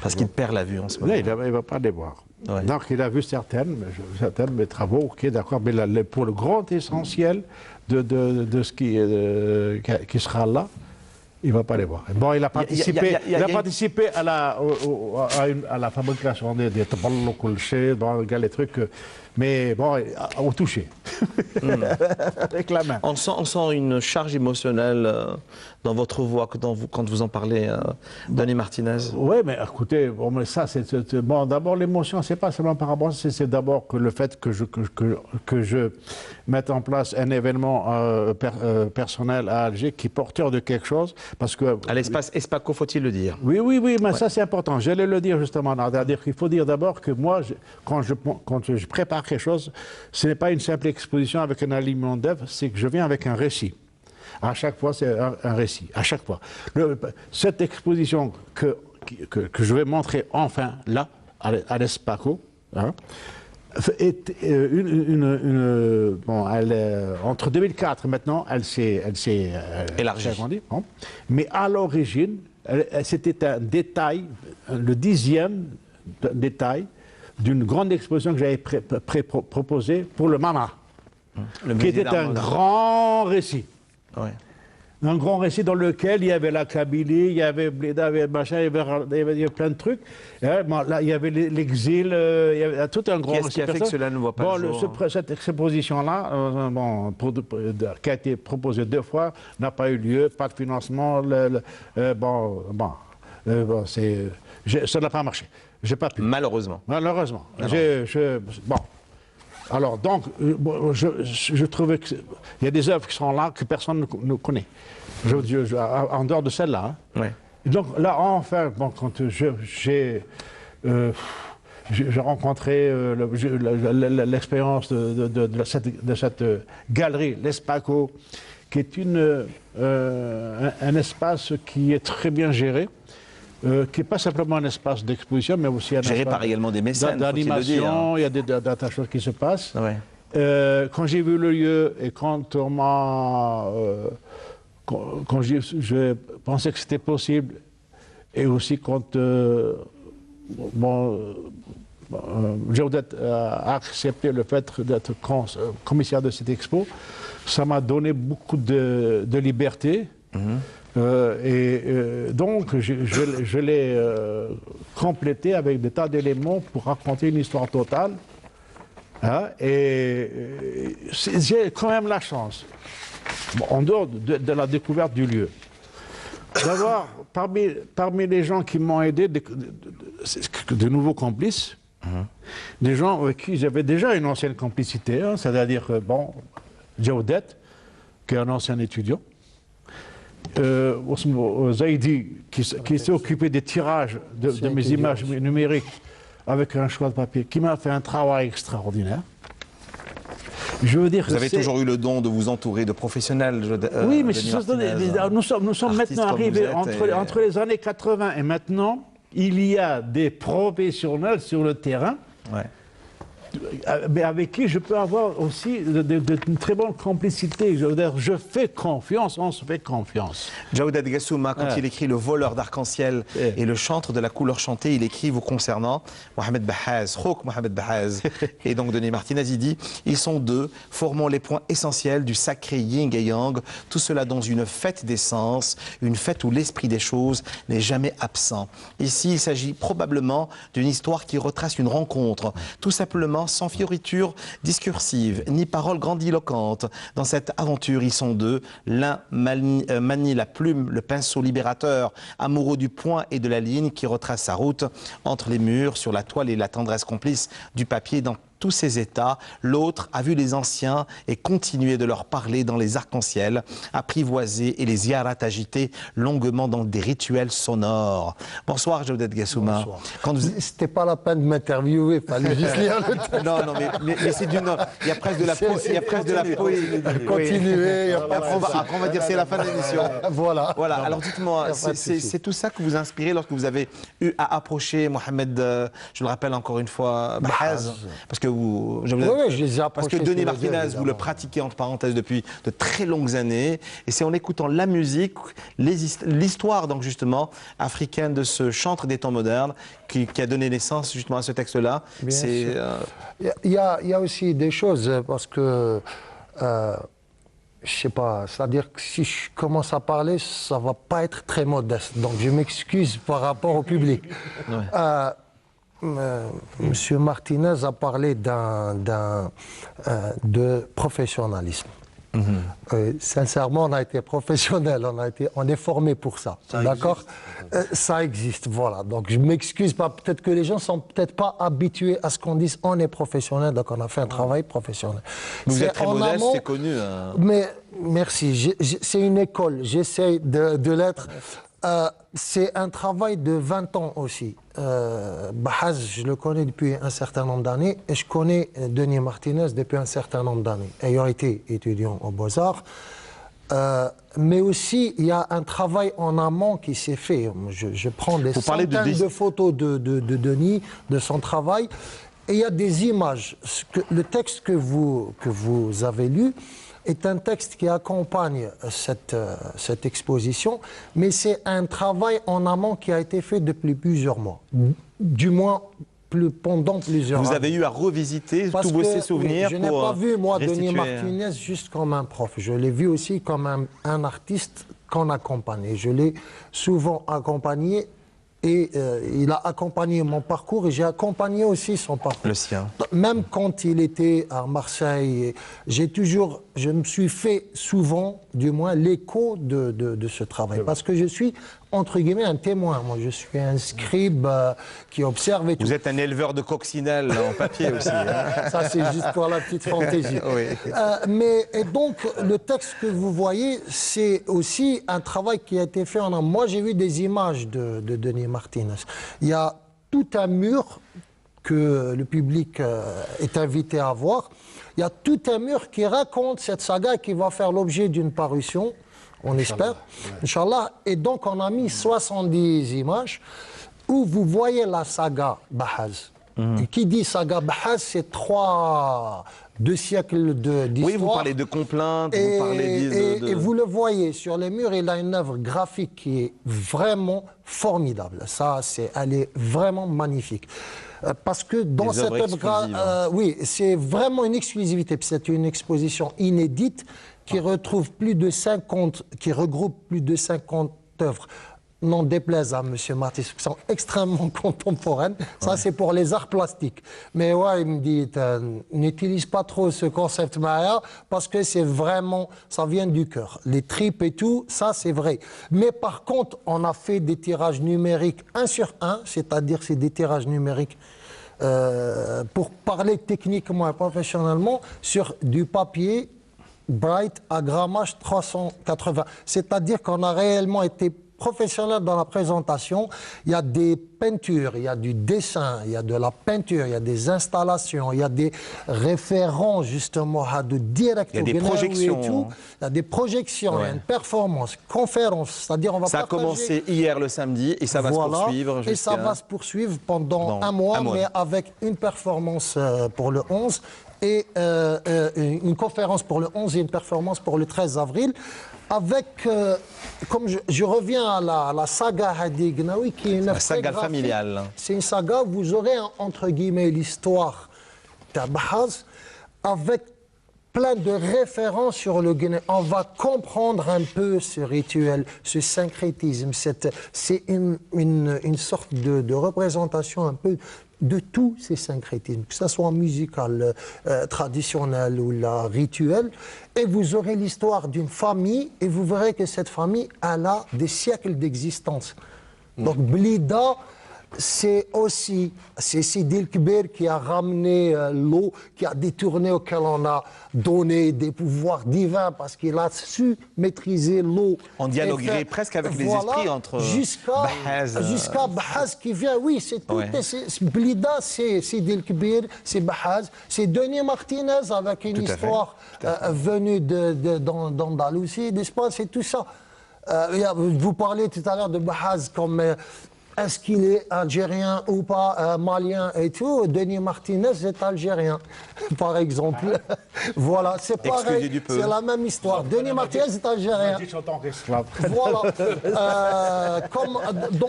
Parce qu'il perd la vue en ce moment. Là, il ne va pas les voir. Ouais. Donc, il a vu certaines mes travaux, ok, d'accord, mais pour le grand essentiel de ce qui sera là, il ne va pas les voir. Bon, il a participé, à la fabrication des taballouk, les trucs, mais bon, au toucher, avec la main. On sent une charge émotionnelle dans votre voix quand vous en parlez, Denis Martinez. Oui, mais écoutez, bon, mais ça, bon, d'abord l'émotion, c'est pas seulement par rapport à ça, c'est d'abord que le fait que je mette en place un événement personnel à Alger qui est porteur de quelque chose, parce que à l'espace Espaco, faut-il le dire? Oui, mais ouais. Ça c'est important. J'allais le dire justement. C'est-à-dire qu'il faut dire d'abord que moi, quand je prépare quelque chose, ce n'est pas une simple exposition avec un alignement d'œuvres, c'est que je viens avec un récit. À chaque fois, c'est un récit. À chaque fois. Cette exposition que je vais montrer enfin là, à l'Espaco, hein, est bon, entre 2004 et maintenant, elle s'est élargie. Agrandie, bon. Mais à l'origine, c'était un détail, le 10e détail d'une grande exposition que j'avais proposée pour le MAMA, qui était un grand récit. Ouais. Un grand récit dans lequel il y avait la Kabylie, il y avait Blida, il y avait machin, il y avait plein de trucs. Bon, là, il y avait l'exil, il y avait tout un grand récit. Qu'est-ce qui a fait que cela ne voit pas le jour? Cette exposition-là, qui a été proposée 2 fois, n'a pas eu lieu, pas de financement. Ça n'a pas marché. J'ai pas pu. Malheureusement. Malheureusement. Bon. Alors, donc, je trouvais qu'il y a des œuvres qui sont là que personne ne connaît. En dehors de celle-là. Hein. Ouais. Donc, là, enfin, bon, quand j'ai rencontré l'expérience de cette galerie, l'Espaco, qui est un espace qui est très bien géré. Qui n'est pas simplement un espace d'exposition, mais aussi un géré espace par également des mécènes, d'animation, il y a des tas de choses qui se passent. Ouais. Quand j'ai vu le lieu et quand on m'a... quand je pensais que c'était possible, et aussi quand Jawdet a accepté le fait d'être commissaire de cette expo, ça m'a donné beaucoup de liberté. Donc, je l'ai complété avec des tas d'éléments pour raconter une histoire totale. Hein, et j'ai quand même la chance, en dehors de la découverte du lieu, d'avoir parmi les gens qui m'ont aidé de nouveaux complices, des gens avec qui j'avais déjà une ancienne complicité, hein, c'est-à-dire, Jawdet, qui est un ancien étudiant, Zaidi, qui s'est occupé des tirages de mes images numériques avec un choix de papier, qui m'a fait un travail extraordinaire. Je veux dire, vous avez toujours eu le don de vous entourer de professionnels. Oui, mais nous sommes maintenant arrivés entre les années 80 et maintenant, il y a des professionnels sur le terrain. Ouais. Mais avec qui je peux avoir aussi une très bonne complicité. Je veux dire, je fais confiance, on se fait confiance. Jawdet Gassouma, quand il écrit Le voleur d'arc-en-ciel et Le chantre de la couleur chantée, il écrit vous concernant Mohamed Bahaz, Khouk Mohamed Bahaz et donc Denis Martinez, il dit ils sont deux, formant les points essentiels du sacré yin et yang, tout cela dans une fête des sens, une fête où l'esprit des choses n'est jamais absent. Ici, il s'agit probablement d'une histoire qui retrace une rencontre, tout simplement sans fioriture discursive, ni parole grandiloquente. Dans cette aventure, ils sont deux. L'un manie la plume, le pinceau libérateur, amoureux du point et de la ligne qui retrace sa route entre les murs, sur la toile et la tendresse complice du papier dans tous ces états. L'autre a vu les anciens et continué de leur parler dans les arcs-en-ciel, apprivoisés et les ziyarat agités longuement dans des rituels sonores. Bonsoir, Jawdet Gassouma. C'était pas la peine de m'interviewer, fallait juste lire le texte. Non, mais c'est d'une... Il y a presque de la poésie. Continuez. Après, on va dire c'est la fin de l'émission. Voilà. Alors dites-moi, c'est tout ça que vous inspirez lorsque vous avez eu à approcher Mohamed, je le rappelle encore une fois, Bahaz, parce que vous... je les ai approchés. Parce que Denis Martinez, vous le pratiquez entre parenthèses depuis de très longues années, et c'est en écoutant la musique, l'histoire donc justement africaine de ce chantre des temps modernes qui a donné naissance justement à ce texte-là. Il y a aussi des choses, parce que... je sais pas, c'est-à-dire que si je commence à parler, ça va pas être très modeste. Donc je m'excuse par rapport au public. Monsieur Martinez a parlé de professionnalisme. Sincèrement, on a été professionnel, on est formé pour ça. D'accord ? Ça existe, voilà. Donc je m'excuse pas. Peut-être que les gens sont peut-être pas habitués à ce qu'on dise on est professionnel, donc on a fait un travail professionnel. Vous êtes très modeste, c'est connu. Mais merci. C'est une école. J'essaie de l'être. C'est un travail de 20 ans aussi. Bahaz, je le connais depuis un certain nombre d'années et je connais Denis Martinez depuis un certain nombre d'années, ayant été étudiant aux Beaux-Arts. Mais aussi, il y a un travail en amont qui s'est fait. Je prends des centaines de photos de Denis, de son travail, et il y a des images. Le texte que vous avez lu est un texte qui accompagne cette exposition, mais c'est un travail en amont qui a été fait depuis plusieurs mois, du moins pendant plusieurs années. Vous avez eu à revisiter tous ces souvenirs. Je n'ai pas vu, moi, Denis Martinez juste comme un prof. Je l'ai vu aussi comme un artiste qu'on accompagne. Je l'ai souvent accompagné. Et il a accompagné mon parcours et j'ai accompagné aussi son parcours. Le sien. Même quand il était à Marseille, je me suis fait souvent, du moins, l'écho de ce travail. Parce que je suis, entre guillemets, un témoin. Moi, je suis un scribe qui observe et tout. Vous êtes un éleveur de coccinelles en papier aussi. Hein. Ça, c'est juste pour la petite fantaisie. Oui. Et donc, le texte que vous voyez, c'est aussi un travail qui a été fait en amont. Moi, j'ai vu des images de Denis Martinez. Il y a tout un mur que le public est invité à voir. Il y a tout un mur qui raconte cette saga qui va faire l'objet d'une parution, on espère, Inch'Allah. Et donc, on a mis 70 images où vous voyez la saga Bahaz. Et qui dit saga Bahaz, c'est 2 siècles d'histoire. Oui, vous parlez de complaintes, vous parlez et vous le voyez sur les murs, il a une œuvre graphique qui est vraiment formidable. Elle est vraiment magnifique. Parce que dans cette œuvre, oui, c'est vraiment une exclusivité. C'est une exposition inédite qui regroupe plus de 50 œuvres. Non déplaise à M. Martinez, qui sont extrêmement contemporaines. Ça, c'est pour les arts plastiques. Mais ouais, il me dit, n'utilise pas trop ce concept Maya, parce que c'est vraiment, ça vient du cœur. Les tripes et tout, ça, c'est vrai. Mais par contre, on a fait des tirages numériques 1 sur 1, c'est-à-dire c'est des tirages numériques, pour parler techniquement et professionnellement, sur du papier Bright à grammage 380. C'est-à-dire qu'on a réellement été professionnel dans la présentation. Il y a des peintures, il y a du dessin, il y a de la peinture, il y a des installations, il y a des référents justement à de direct. Il y a des projections. Et tout. Il y a des projections, il y a une performance, conférence. C'est-à-dire on va ça a commencé hier le samedi et ça va se poursuivre. Et ça va se poursuivre pendant un mois, mais avec une performance pour le 11 et une conférence pour le 11 et une performance pour le 13 avril. Avec, comme je reviens à la saga Hadi Gnawi, qui est une saga familiale. C'est une saga où vous aurez, entre guillemets, l'histoire d'Abhaz avec plein de références sur le Guinée. On va comprendre un peu ce rituel, ce syncrétisme. C'est une sorte de représentation un peu de tous ces syncrétismes, que ce soit musical, traditionnel ou la rituel. Et vous aurez l'histoire d'une famille et vous verrez que cette famille, elle a des siècles d'existence. Donc Blida, c'est aussi Sidi El Kbir qui a ramené l'eau, qui a détourné, auquel on a donné des pouvoirs divins parce qu'il a su maîtriser l'eau. On dialoguerait presque avec les esprits entre Bahaz. Jusqu'à Bahaz qui vient, oui, c'est tout. Blida, c'est Sidi El Kbir, c'est Bahaz, c'est Denis Martinez avec une histoire venue d'Andalousie, n'est-ce pas? C'est tout ça. Vous parlez tout à l'heure de Bahaz comme est-ce qu'il est algérien ou pas, malien et tout. Denis Martinez est algérien, par exemple. Voilà, c'est pareil, c'est la même histoire. Denis Martinez est algérien. Voilà.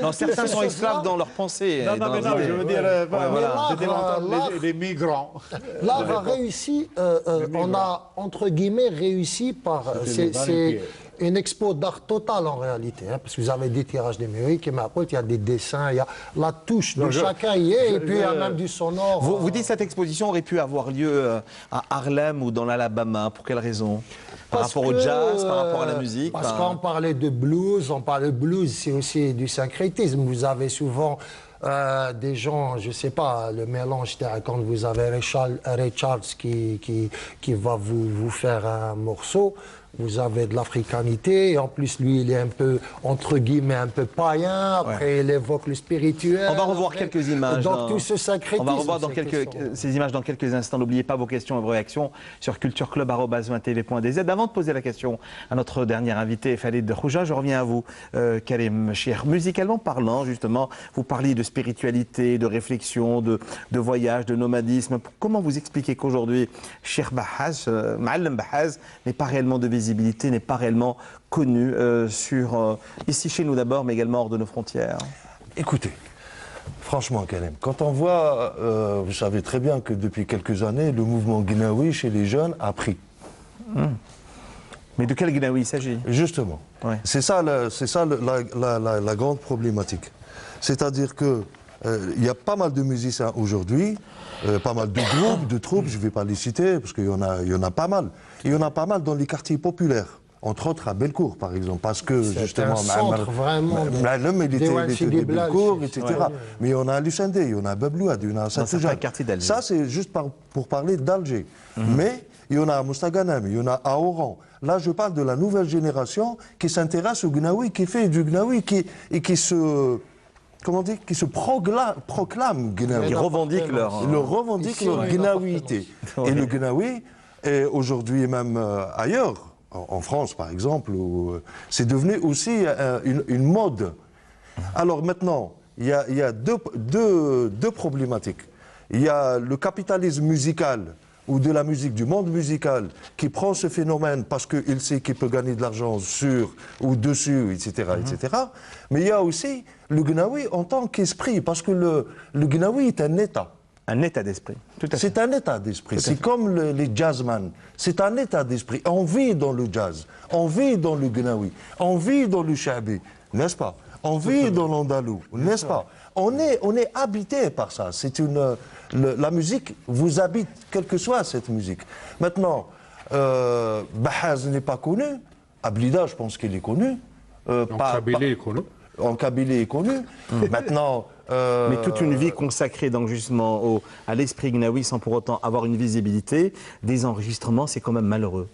Non, certains sont esclaves dans leur pensée. Non, je veux dire, les migrants. L'art a réussi, on a, entre guillemets, réussi par... C'est une expo d'art total en réalité, hein, parce que vous avez des tirages numériques, il y a des dessins, il y a la touche de chacun y est, et puis il y a même du sonore. Vous dites que cette exposition aurait pu avoir lieu à Harlem ou dans l'Alabama, pour quelle raison? Par rapport au jazz, par rapport à la musique? Parce qu'on parlait de blues, c'est aussi du syncrétisme. Vous avez souvent des gens, je ne sais pas, le mélange, quand vous avez Ray Charles qui va vous faire un morceau, vous avez de l'africanité, et en plus, lui, il est un peu, entre guillemets, un peu païen, après, il évoque le spirituel. On va revoir quelques images. Donc, tout ce syncrétisme. On va revoir ces images dans quelques instants. N'oubliez pas vos questions et vos réactions sur cultureclub@tv.dz. Avant de poser la question à notre dernier invité, Khalid Khouja, je reviens à vous, Karim Chir. Musicalement parlant, justement, vous parliez de spiritualité, de réflexion, de voyage, de nomadisme. Comment vous expliquez qu'aujourd'hui, Cheikh Bahaz, Ma'alem Bahaz, n'est pas réellement de visibilité, n'est pas réellement connu ici chez nous d'abord, mais également hors de nos frontières? Écoutez, franchement, Karim, quand on voit, vous savez très bien que depuis quelques années, le mouvement guinaoui chez les jeunes a pris. Mais de quel guinaoui il s'agit? Justement, c'est ça la grande problématique. C'est-à-dire que il y a pas mal de musiciens aujourd'hui, pas mal de groupes, de troupes, je ne vais pas les citer, parce qu'il y en a pas mal. Il y en a pas mal dans les quartiers populaires, entre autres à Bellecour, par exemple, parce que justement, il était de Bellecour, etc. Mais il y en a à Lucendé, il y en a à Bablouad, il y en a à Saint-Eugène. Ça, c'est juste pour parler d'Alger. Mais il y en a à Mostaganem, il y en a à Oran. Là, je parle de la nouvelle génération qui s'intéresse au gnaoui, qui fait du gnaoui et qui se... Comment dire, qui se proclament gnaoui. Qui revendiquent leur gnaouité. Et le gnaoui, aujourd'hui même ailleurs, en France par exemple, c'est devenu aussi une mode. Alors maintenant, il y a deux problématiques. Il y a le capitalisme musical, ou de la musique, du monde musical, qui prend ce phénomène parce qu'il sait qu'il peut gagner de l'argent sur ou dessus, etc., etc. Mais il y a aussi le gnaoui en tant qu'esprit, parce que le gnaoui est un état. Un état d'esprit, tout à fait. C'est un état d'esprit. C'est comme les jazzman. C'est un état d'esprit. On vit dans le jazz, on vit dans le gnaoui, on vit dans le shabi, n'est-ce pas? On vit dans l'andalou, n'est-ce pas? On est habité par ça. La musique vous habite, quelle que soit cette musique. Maintenant, Bahaz n'est pas connu. Ablida, je pense qu'il est connu. En Kabylie est connu. En Kabylie est connu. Maintenant... Mais toute une vie consacrée donc justement à l'esprit gnaoui sans pour autant avoir une visibilité, des enregistrements, c'est quand même malheureux.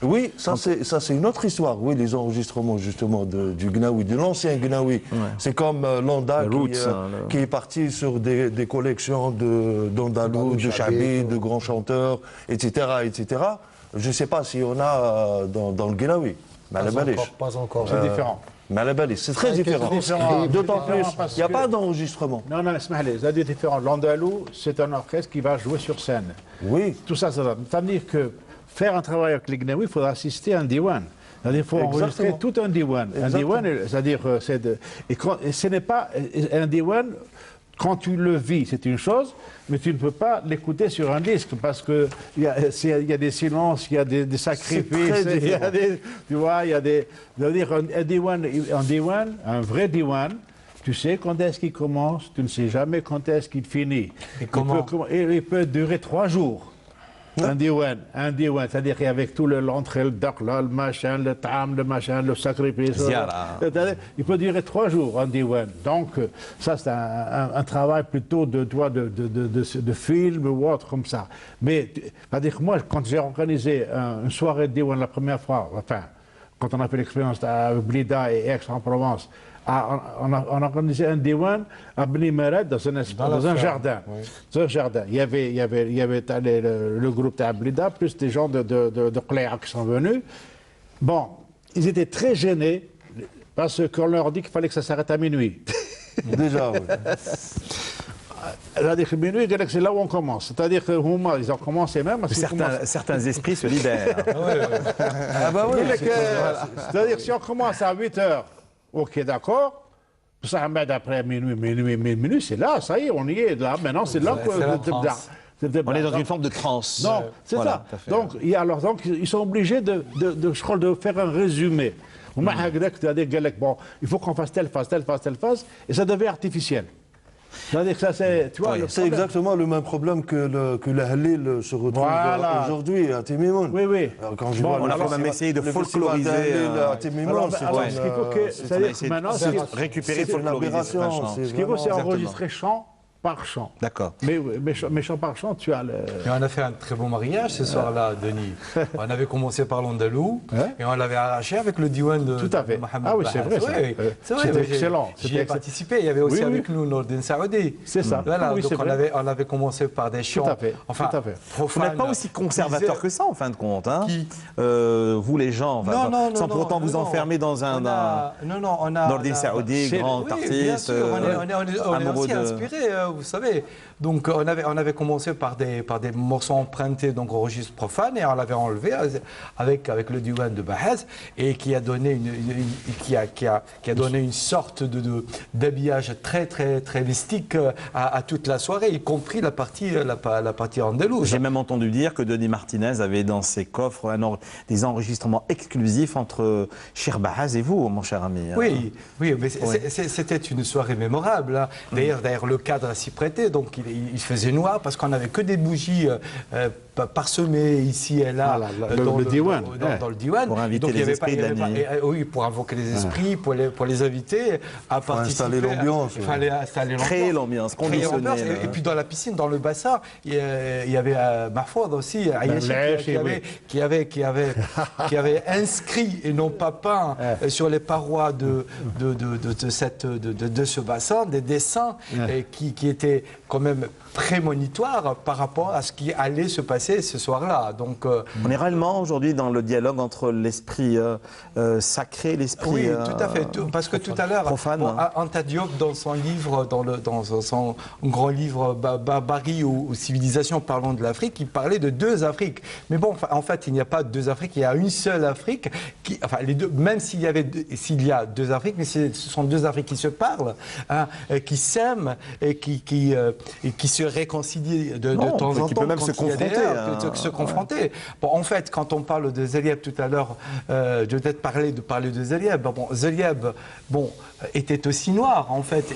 Oui, ça c'est une autre histoire. Oui, les enregistrements justement du gnaoui, de l'ancien gnaoui. C'est comme Landa qui est parti sur des collections d'andalou, de chabi, de grands chanteurs, etc., etc. Je ne sais pas s'il y en a dans le gnaoui. Pas encore. C'est différent. C'est très différent. D'autant plus, il n'y a pas d'enregistrement. Non, c'est différent. L'andalou, c'est un orchestre qui va jouer sur scène. Oui. Tout ça, ça veut dire que faire un travail avec les gnaouis, il faudra assister à un diwan. Il faut enregistrer tout un diwan. Un diwan, c'est-à-dire, et ce n'est pas un diwan. Quand tu le vis, c'est une chose, mais tu ne peux pas l'écouter sur un disque parce qu'il y a des silences, il y a des sacrifices, tu vois, il y a des... C'est-à-dire un diwan, un vrai diwan, tu sais quand est-ce qu'il commence, tu ne sais jamais quand est-ce qu'il finit. Il peut durer 3 jours. Un diwan, c'est-à-dire qu'avec tout l'entrée, le dakla, le machin, le tam, le machin, le sacrifice. Il peut durer 3 jours, un diwan. Donc, ça, c'est un travail plutôt de film ou autre comme ça. Mais, c'est-à-dire que moi, quand j'ai organisé une soirée de diwan la première fois, enfin, quand on a fait l'expérience avec Blida et Aix-en-Provence, on a organisé un diwan à Bni Merad dans un jardin. Oui. Dans un jardin. Il y avait le groupe de Blida, plus des gens de Qléa qui sont venus. Bon, ils étaient très gênés parce qu'on leur dit qu'il fallait que ça s'arrête à minuit. Déjà, oui. C'est-à-dire que minuit, c'est là où on commence. C'est-à-dire qu'ils ont commencé même. Certains esprits se libèrent. Ah bah oui, c'est-à-dire que si on commence à 8 h, ok, d'accord. Ça met après minuit, c'est là, ça y est, on y est là. Maintenant, c'est là que on est dans une forme de transe. Non, c'est voilà, ça. Donc, ils sont obligés de faire un résumé. Bon, il faut qu'on fasse telle phase, et ça devient artificiel. C'est-à-dire que ça, c'est, tu vois, c'est exactement le même problème que le Halil se retrouve aujourd'hui à Timimoun. Oui, oui. Alors, quand je vois on a quand même essayé de folkloriser à Timimoun. C'est maintenant, récupérer, folkloriser. Ce qu'il faut, c'est enregistrer chant par chant. D'accord. Mais chant par chant, tu as le... Et on a fait un très bon mariage ce soir-là, Denis. On avait commencé par l'andalou et on l'avait arraché avec le diwan de Mohamed. Ah oui, c'est vrai. C'était excellent. J'y ai participé. Il y avait aussi avec nous Nordin Saoudi. C'est ça. Voilà, donc on avait commencé par des chants. Enfin, vous n'êtes pas aussi conservateur que ça, en fin de compte. Hein. Vous, les gens, sans pour autant vous enfermer dans un... Nordin Saoudi, grand artiste, on est aussi inspiré. Vous savez, donc on avait commencé par des morceaux empruntés donc au registre profane et on l'avait enlevé avec le diwan de Bahaz et qui a donné une sorte d'habillage très très très mystique à toute la soirée, y compris la partie andalouse. J'ai même entendu dire que Denis Martinez avait dans ses coffres des enregistrements exclusifs entre Cheikh Bahaz et vous, mon cher ami. Oui, mais c'était une soirée mémorable. Hein. D'ailleurs, le cadre s'y prêtait, donc il faisait noir parce qu'on n'avait que des bougies parsemées ici et là dans le diwan. Dans le diwan. Pour inviter les esprits de la nuit. Oui, pour invoquer les esprits, pour les inviter à participer. Installer l'ambiance. Il fallait installer l'ambiance. Créer l'ambiance, conditionner. Et puis dans la piscine, dans le bassin, il y avait Mahfoud aussi, qui avait inscrit et non pas peint sur les parois de ce bassin des dessins qui étaient quand même prémonitoire par rapport à ce qui allait se passer ce soir-là. Donc, on est réellement aujourd'hui dans le dialogue entre l'esprit sacré, l'esprit oui, tout à fait. Parce que tout à l'heure, Anta Diop, dans son livre, dans son grand livre Barbarie ou Civilisation parlant de l'Afrique, il parlait de 2 Afriques. Mais bon, en fait, il n'y a pas 2 Afriques, il y a une seule Afrique. Les deux, même s'il y a 2 Afriques, mais ce sont 2 Afriques qui se parlent, hein, qui s'aiment et qui se réconcilient de temps en temps. Qui peut même se confronter. Bon, en fait, quand on parle de Zelieb tout à l'heure, je vais peut-être parler de Zelieb. Bon, Zelieb, était aussi noir, en fait.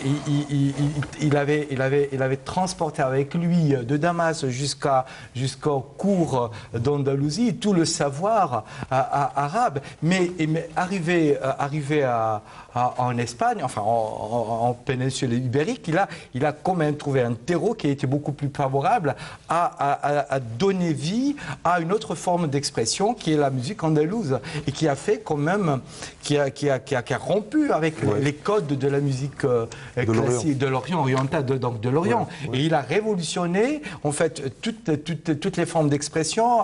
Il avait transporté avec lui de Damas jusqu'au cours d'Andalousie tout le savoir arabe. Mais arrivé en Espagne, enfin en péninsule ibérique, il a quand même trouvé un terreau qui a été beaucoup plus favorable à donner vie à une autre forme d'expression qui est la musique andalouse et qui a fait quand même, qui a rompu avec les codes de la musique classique de l'Orient oriental, donc de l'Orient. Et il a révolutionné en fait toutes les formes d'expression,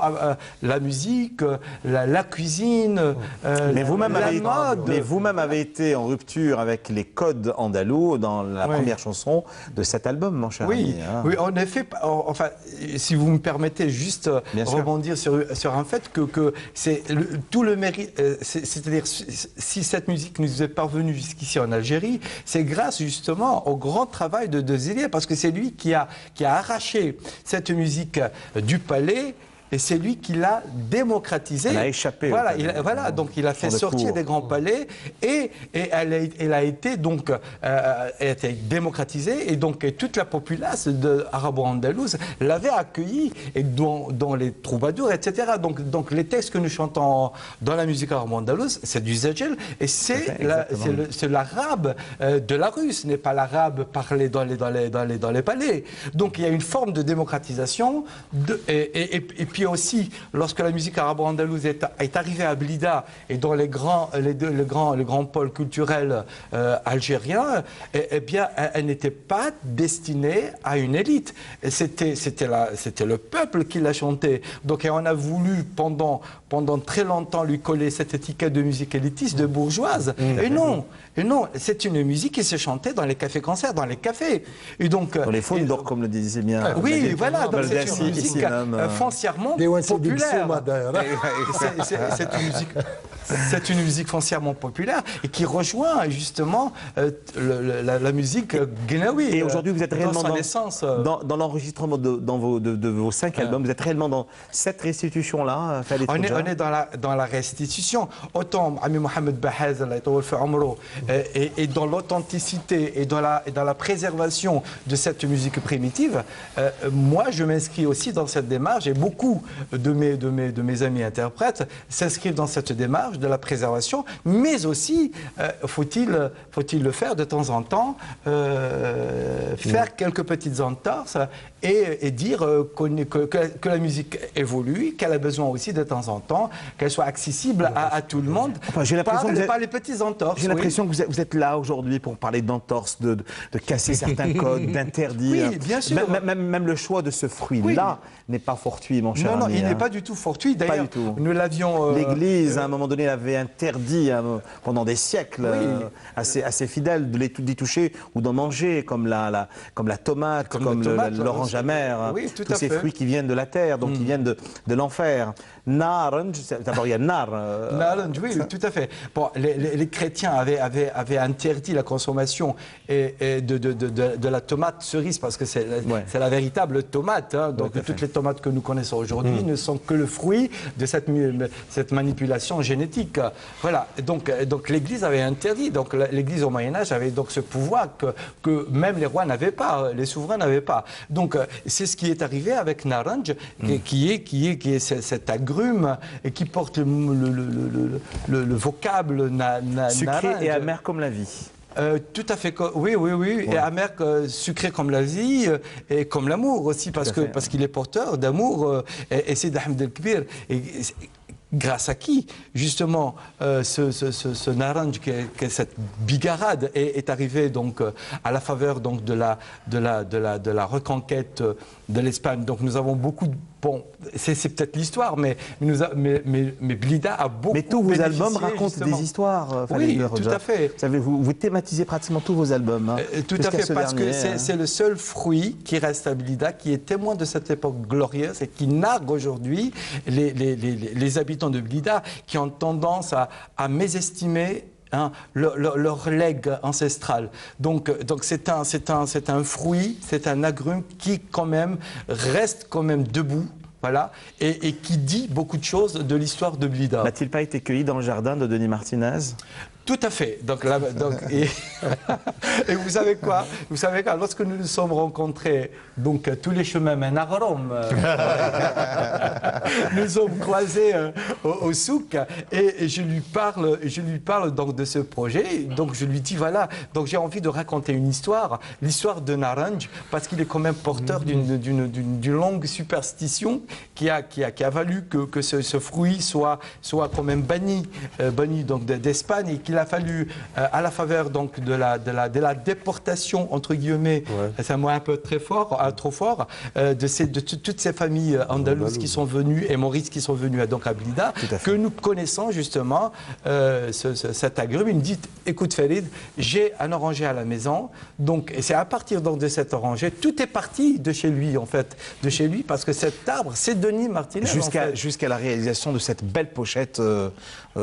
la musique, la cuisine, mais vous-même avez été en rupture avec les codes andalous dans la première chanson de cet album, mon cher ami. Oui, en effet, enfin, si vous me permettez juste rebondir sur un fait que c'est tout le mérite, c'est-à-dire si cette musique nous est parvenue jusqu'ici en Algérie, c'est grâce justement au grand travail de Zelieb, parce que c'est lui qui a arraché cette musique du palais et c'est lui qui l'a démocratisé. Elle a échappé. Voilà, donc il a fait sortir des grands palais et elle a été donc démocratisée et donc toute la populace arabo-andalouse l'avait accueillie et dans les troubadours, etc. Donc les textes que nous chantons dans la musique arabo-andalouse, c'est du zajel et c'est l'arabe de la rue, ce n'est pas l'arabe parlé dans les palais. Donc il y a une forme de démocratisation et puis aussi, lorsque la musique arabo-andalouse est arrivée à Blida et dans les grands pôles culturels algériens, eh bien, elle n'était pas destinée à une élite. C'était le peuple qui la chantait. Donc, on a voulu pendant très longtemps lui coller cette étiquette de musique élitiste, de bourgeoise. Et non, c'est une musique qui se chantait dans les cafés-concerts, dans les cafés. Et donc, dans les faunes d'or, comme le disait bien. Oui, voilà. Donc, c'est une musique foncièrement populaire. C'est une musique foncièrement populaire et qui rejoint justement la musique gnawi. Et aujourd'hui, vous êtes réellement dans l'enregistrement de vos 5 albums. Vous êtes réellement dans cette restitution-là. On est dans la restitution. Autant Ami Mohamed Bahaz et dans l'authenticité et dans la préservation de cette musique primitive, moi je m'inscris aussi dans cette démarche et beaucoup de mes amis interprètes s'inscrivent dans cette démarche de la préservation, mais aussi faut-il le faire de temps en temps, faire quelques petites entorses et dire que la musique évolue, qu'elle a besoin aussi de temps en temps, qu'elle soit accessible à tout le monde. Enfin, j'ai l'impression pas les petits entorses. J'ai l'impression que vous êtes là aujourd'hui pour parler d'entorses, de casser certains codes, d'interdire. Oui, bien sûr. Même le choix de ce fruit-là n'est pas fortuit, mon cher ami. Non, il n'est pas du tout fortuit. D'ailleurs, nous l'avions... L'Église, à un moment donné, avait interdit pendant des siècles à ses fidèles d'y toucher ou d'en manger, comme la tomate, comme l'orange amère, tous ces fruits qui viennent de la terre, donc qui viennent de l'enfer. Naranj, d'abord il y a nar. Naranj, oui, tout à fait. Bon, les chrétiens avaient interdit la consommation de la tomate cerise parce que c'est la véritable tomate. Hein. Donc toutes les tomates que nous connaissons aujourd'hui ne sont que le fruit de cette manipulation génétique. Voilà. Donc l'Église avait interdit. Donc l'Église au Moyen Âge avait donc ce pouvoir que même les rois n'avaient pas, les souverains n'avaient pas. Donc c'est ce qui est arrivé avec Naranj, qui est cet agrume et qui porte le vocable sucré et amer comme la vie. Tout à fait, oui, et amer, sucré comme la vie et comme l'amour aussi, parce qu'il est porteur d'amour. Et c'est Ahmed El-Kbir. Grâce à qui, justement, ce Naranj, cette bigarade, est arrivé donc à la faveur donc de la reconquête de l'Espagne. Donc nous avons beaucoup de... Bon, c'est peut-être l'histoire, mais Blida a beaucoup... Mais tous vos albums racontent des histoires, oui, tout à fait. Vous thématisez pratiquement tous vos albums. Hein, tout à fait, parce que c'est le seul fruit qui reste à Blida, qui est témoin de cette époque glorieuse et qui nargue aujourd'hui les habitants de Blida qui ont tendance à mésestimer leur legs ancestral. Donc c'est un fruit, c'est un agrume qui quand même reste quand même debout. Voilà, et qui dit beaucoup de choses de l'histoire de Blida. N'a-t-il pas été cueilli dans le jardin de Denis Martinez ? Tout à fait. Et vous savez quoi ? Vous savez quoi ? Lorsque nous nous sommes rencontrés, donc tous les chemins mènent à Rome. Nous sommes croisés au souk et je lui parle donc de ce projet. Donc je lui dis voilà, donc j'ai envie de raconter une histoire, l'histoire de Naranj, parce qu'il est quand même porteur d'une longue superstition qui a valu que ce fruit soit quand même banni donc d'Espagne et qu'il a fallu, à la faveur donc de la déportation, entre guillemets, c'est un mot un peu trop fort, de toutes ces familles andalouses qui sont venues, et maurices qui sont venues donc à Blida, que nous connaissons justement cet agrume. Il me dit, écoute Farid, j'ai un oranger à la maison, donc c'est à partir donc de cet oranger, tout est parti de chez lui en fait, parce que cet arbre, c'est Denis Martinez. Jusqu'à la réalisation de cette belle pochette,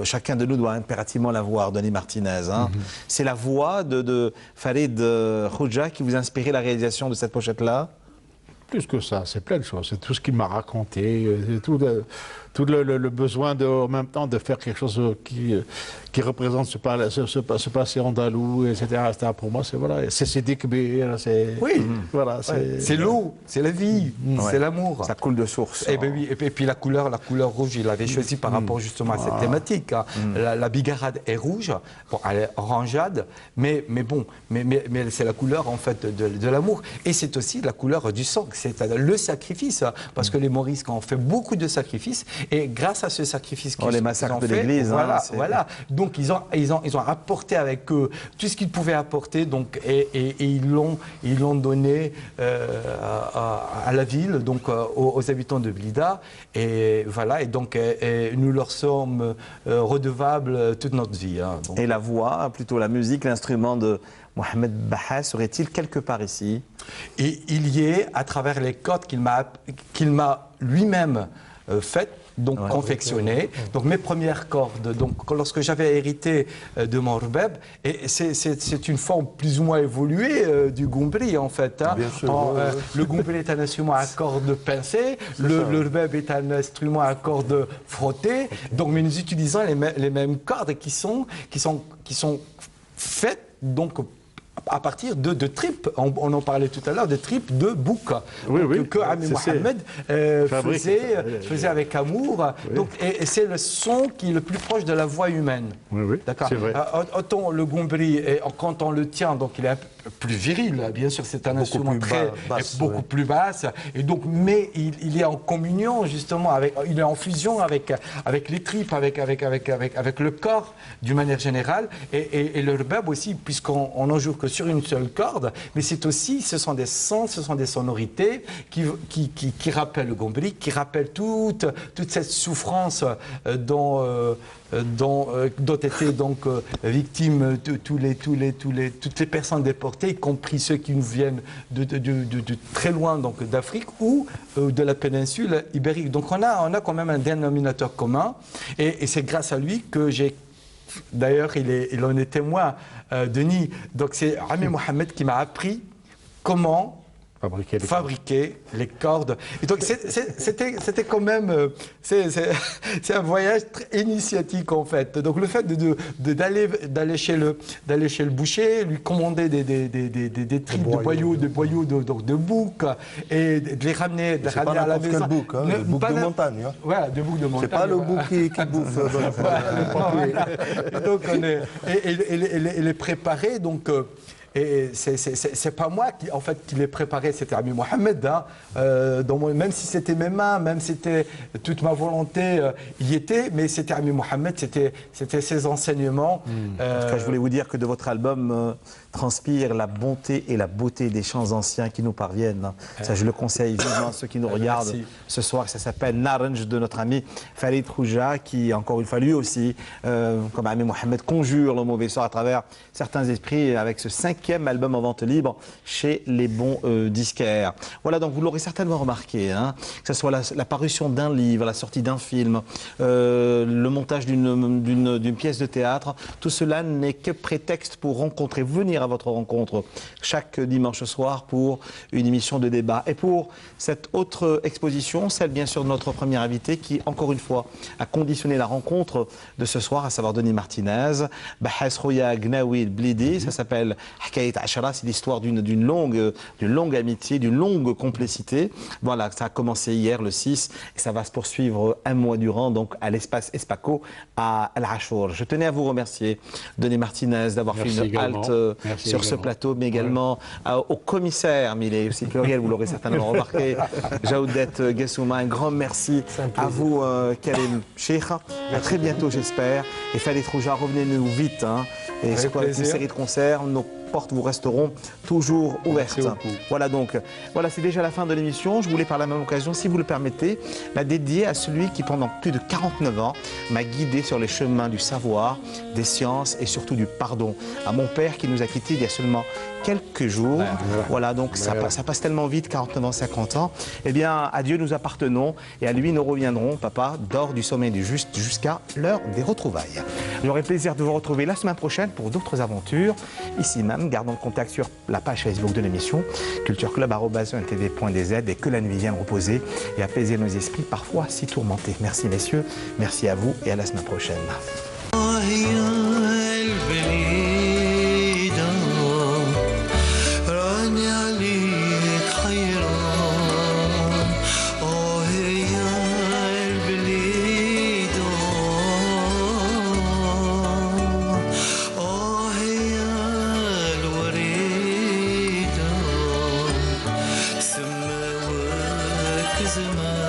chacun de nous doit impérativement la voir, Denis Martinez. Hein. C'est la voix de Farid Khouja qui vous a inspiré la réalisation de cette pochette-là ? Plus que ça, c'est plein de choses. C'est tout ce qu'il m'a raconté, tout le besoin en même temps de faire quelque chose qui représente ce passé andalou, etc. Pour moi, c'est voilà, c'est Sidi Kbir, c'est l'eau, c'est la vie, c'est l'amour. Ça coule de source. Et, ben oui, et puis la couleur rouge, il l'avait choisi par rapport justement à cette thématique. Hein. La bigarade est rouge, bon, elle est orangeade, mais c'est la couleur en fait de l'amour. Et c'est aussi la couleur du sang, c'est le sacrifice, parce que les Morisques ont fait beaucoup de sacrifices, et grâce à ce sacrifice qu'ils les massacres ont de fait, l'église, voilà. Donc ils ont apporté avec eux tout ce qu'ils pouvaient apporter, donc et ils l'ont donné à la ville, donc aux habitants de Blida, et voilà, et donc nous leur sommes redevables toute notre vie. Hein, donc. Et la voix, plutôt la musique, l'instrument de Mohamed Bahas serait-il quelque part ici? Et il y est à travers les cordes qu'il m'a lui-même faites, donc confectionné. Donc mes premières cordes, donc lorsque j'avais hérité de mon rbeb, et c'est une forme plus ou moins évoluée du goumbri en fait. Hein. Bien sûr, le goumbri est un instrument à cordes pincées, le rbeb est un instrument à cordes frottées. Donc mais nous utilisons les mêmes cordes qui sont faites donc à partir de tripes, on en parlait tout à l'heure, de tripes de bouc, que Ami Mohamed faisait avec amour. Oui. Donc, et c'est le son qui est le plus proche de la voix humaine. Oui, d'accord. C'est vrai. Autant le goumbri, quand on le tient, donc il est un peu plus viril, bien sûr, c'est un instrument beaucoup plus basse. Et donc, mais il est en communion justement il est en fusion avec les tripes, avec le corps d'une manière générale, et le rbab aussi, puisqu'on en joue que sur une seule corde, mais ce sont des sons, ce sont des sonorités qui rappellent le goumbri, qui rappellent toute cette souffrance dont étaient donc victimes toutes les personnes déportées, y compris ceux qui nous viennent de très loin, donc d'Afrique ou de la péninsule ibérique. Donc on a quand même un dénominateur commun, et c'est grâce à lui que j'ai. D'ailleurs, il en est témoin, Denis. Donc c'est Ami Mohamed qui m'a appris comment fabriquer les cordes. Et donc c'était quand même c'est un voyage très initiatique en fait. Donc le fait d'aller chez le boucher, lui commander des tripes de boyaux de bouc, et de les ramener à la maison. Bouc, hein, le bouc de montagne. Hein. Voilà, de bouc de montagne. C'est pas le bouc qui bouffe. Donc et les préparer donc. Et c'est pas moi qui l'ai préparé, c'était Ami Mohamed. Hein. Même si c'était mes mains, même si c'était toute ma volonté y était, mais c'était Ami Mohamed, c'était ses enseignements. En tout cas, je voulais vous dire que de votre album transpire la bonté et la beauté des chants anciens qui nous parviennent. Ça, je le conseille vivement à ceux qui nous regardent ce soir. Ça s'appelle Naranj de notre ami Farid Khouja, qui, encore une fois, lui aussi, comme Ami Mohamed, conjure le mauvais sort à travers certains esprits avec ce 5e album en vente libre chez les bons disquaires. Voilà, donc vous l'aurez certainement remarqué, hein, que ce soit la parution d'un livre, la sortie d'un film, le montage d'une pièce de théâtre, tout cela n'est que prétexte pour venir à votre rencontre chaque dimanche soir pour une émission de débat. Et pour cette autre exposition, celle bien sûr de notre premier invité qui, encore une fois, a conditionné la rencontre de ce soir, à savoir Denis Martinez, Bahas Rouya Gnawi Blidi, ça s'appelle Hakayet Ashara, c'est l'histoire d'une longue amitié, d'une longue complicité. Voilà, ça a commencé hier le 6 et ça va se poursuivre un mois durant, donc à l'espace Espaco à Al Achour. Je tenais à vous remercier, Denis Martinez, d'avoir fait une halte sur ce plateau, mais également au commissaire, mais il est aussi pluriel, vous l'aurez certainement remarqué, Jaoudet Gessouma. Un grand merci à vous, Karim Cheikha. À très bientôt, j'espère. Et Farid Khouja, revenez-nous vite. Hein. Et c'est quoi une série de concerts, nos portes vous resteront toujours ouvertes. Voilà donc, voilà, c'est déjà la fin de l'émission. Je voulais par la même occasion, si vous le permettez, la dédier à celui qui pendant plus de 49 ans m'a guidé sur les chemins du savoir, des sciences et surtout du pardon. À mon père qui nous a quittés il y a seulement quelques jours. Voilà, donc ça passe tellement vite, 49 ans, 50 ans. Eh bien, à Dieu nous appartenons et à lui nous reviendrons, papa, dors du sommeil du juste jusqu'à l'heure des retrouvailles. J'aurai plaisir de vous retrouver la semaine prochaine pour d'autres aventures, ici même même. Gardons le contact sur la page Facebook de l'émission, cultureclub@ntv.dz, et que la nuit vienne reposer et apaiser nos esprits parfois si tourmentés. Merci messieurs, merci à vous et à la semaine prochaine. زمان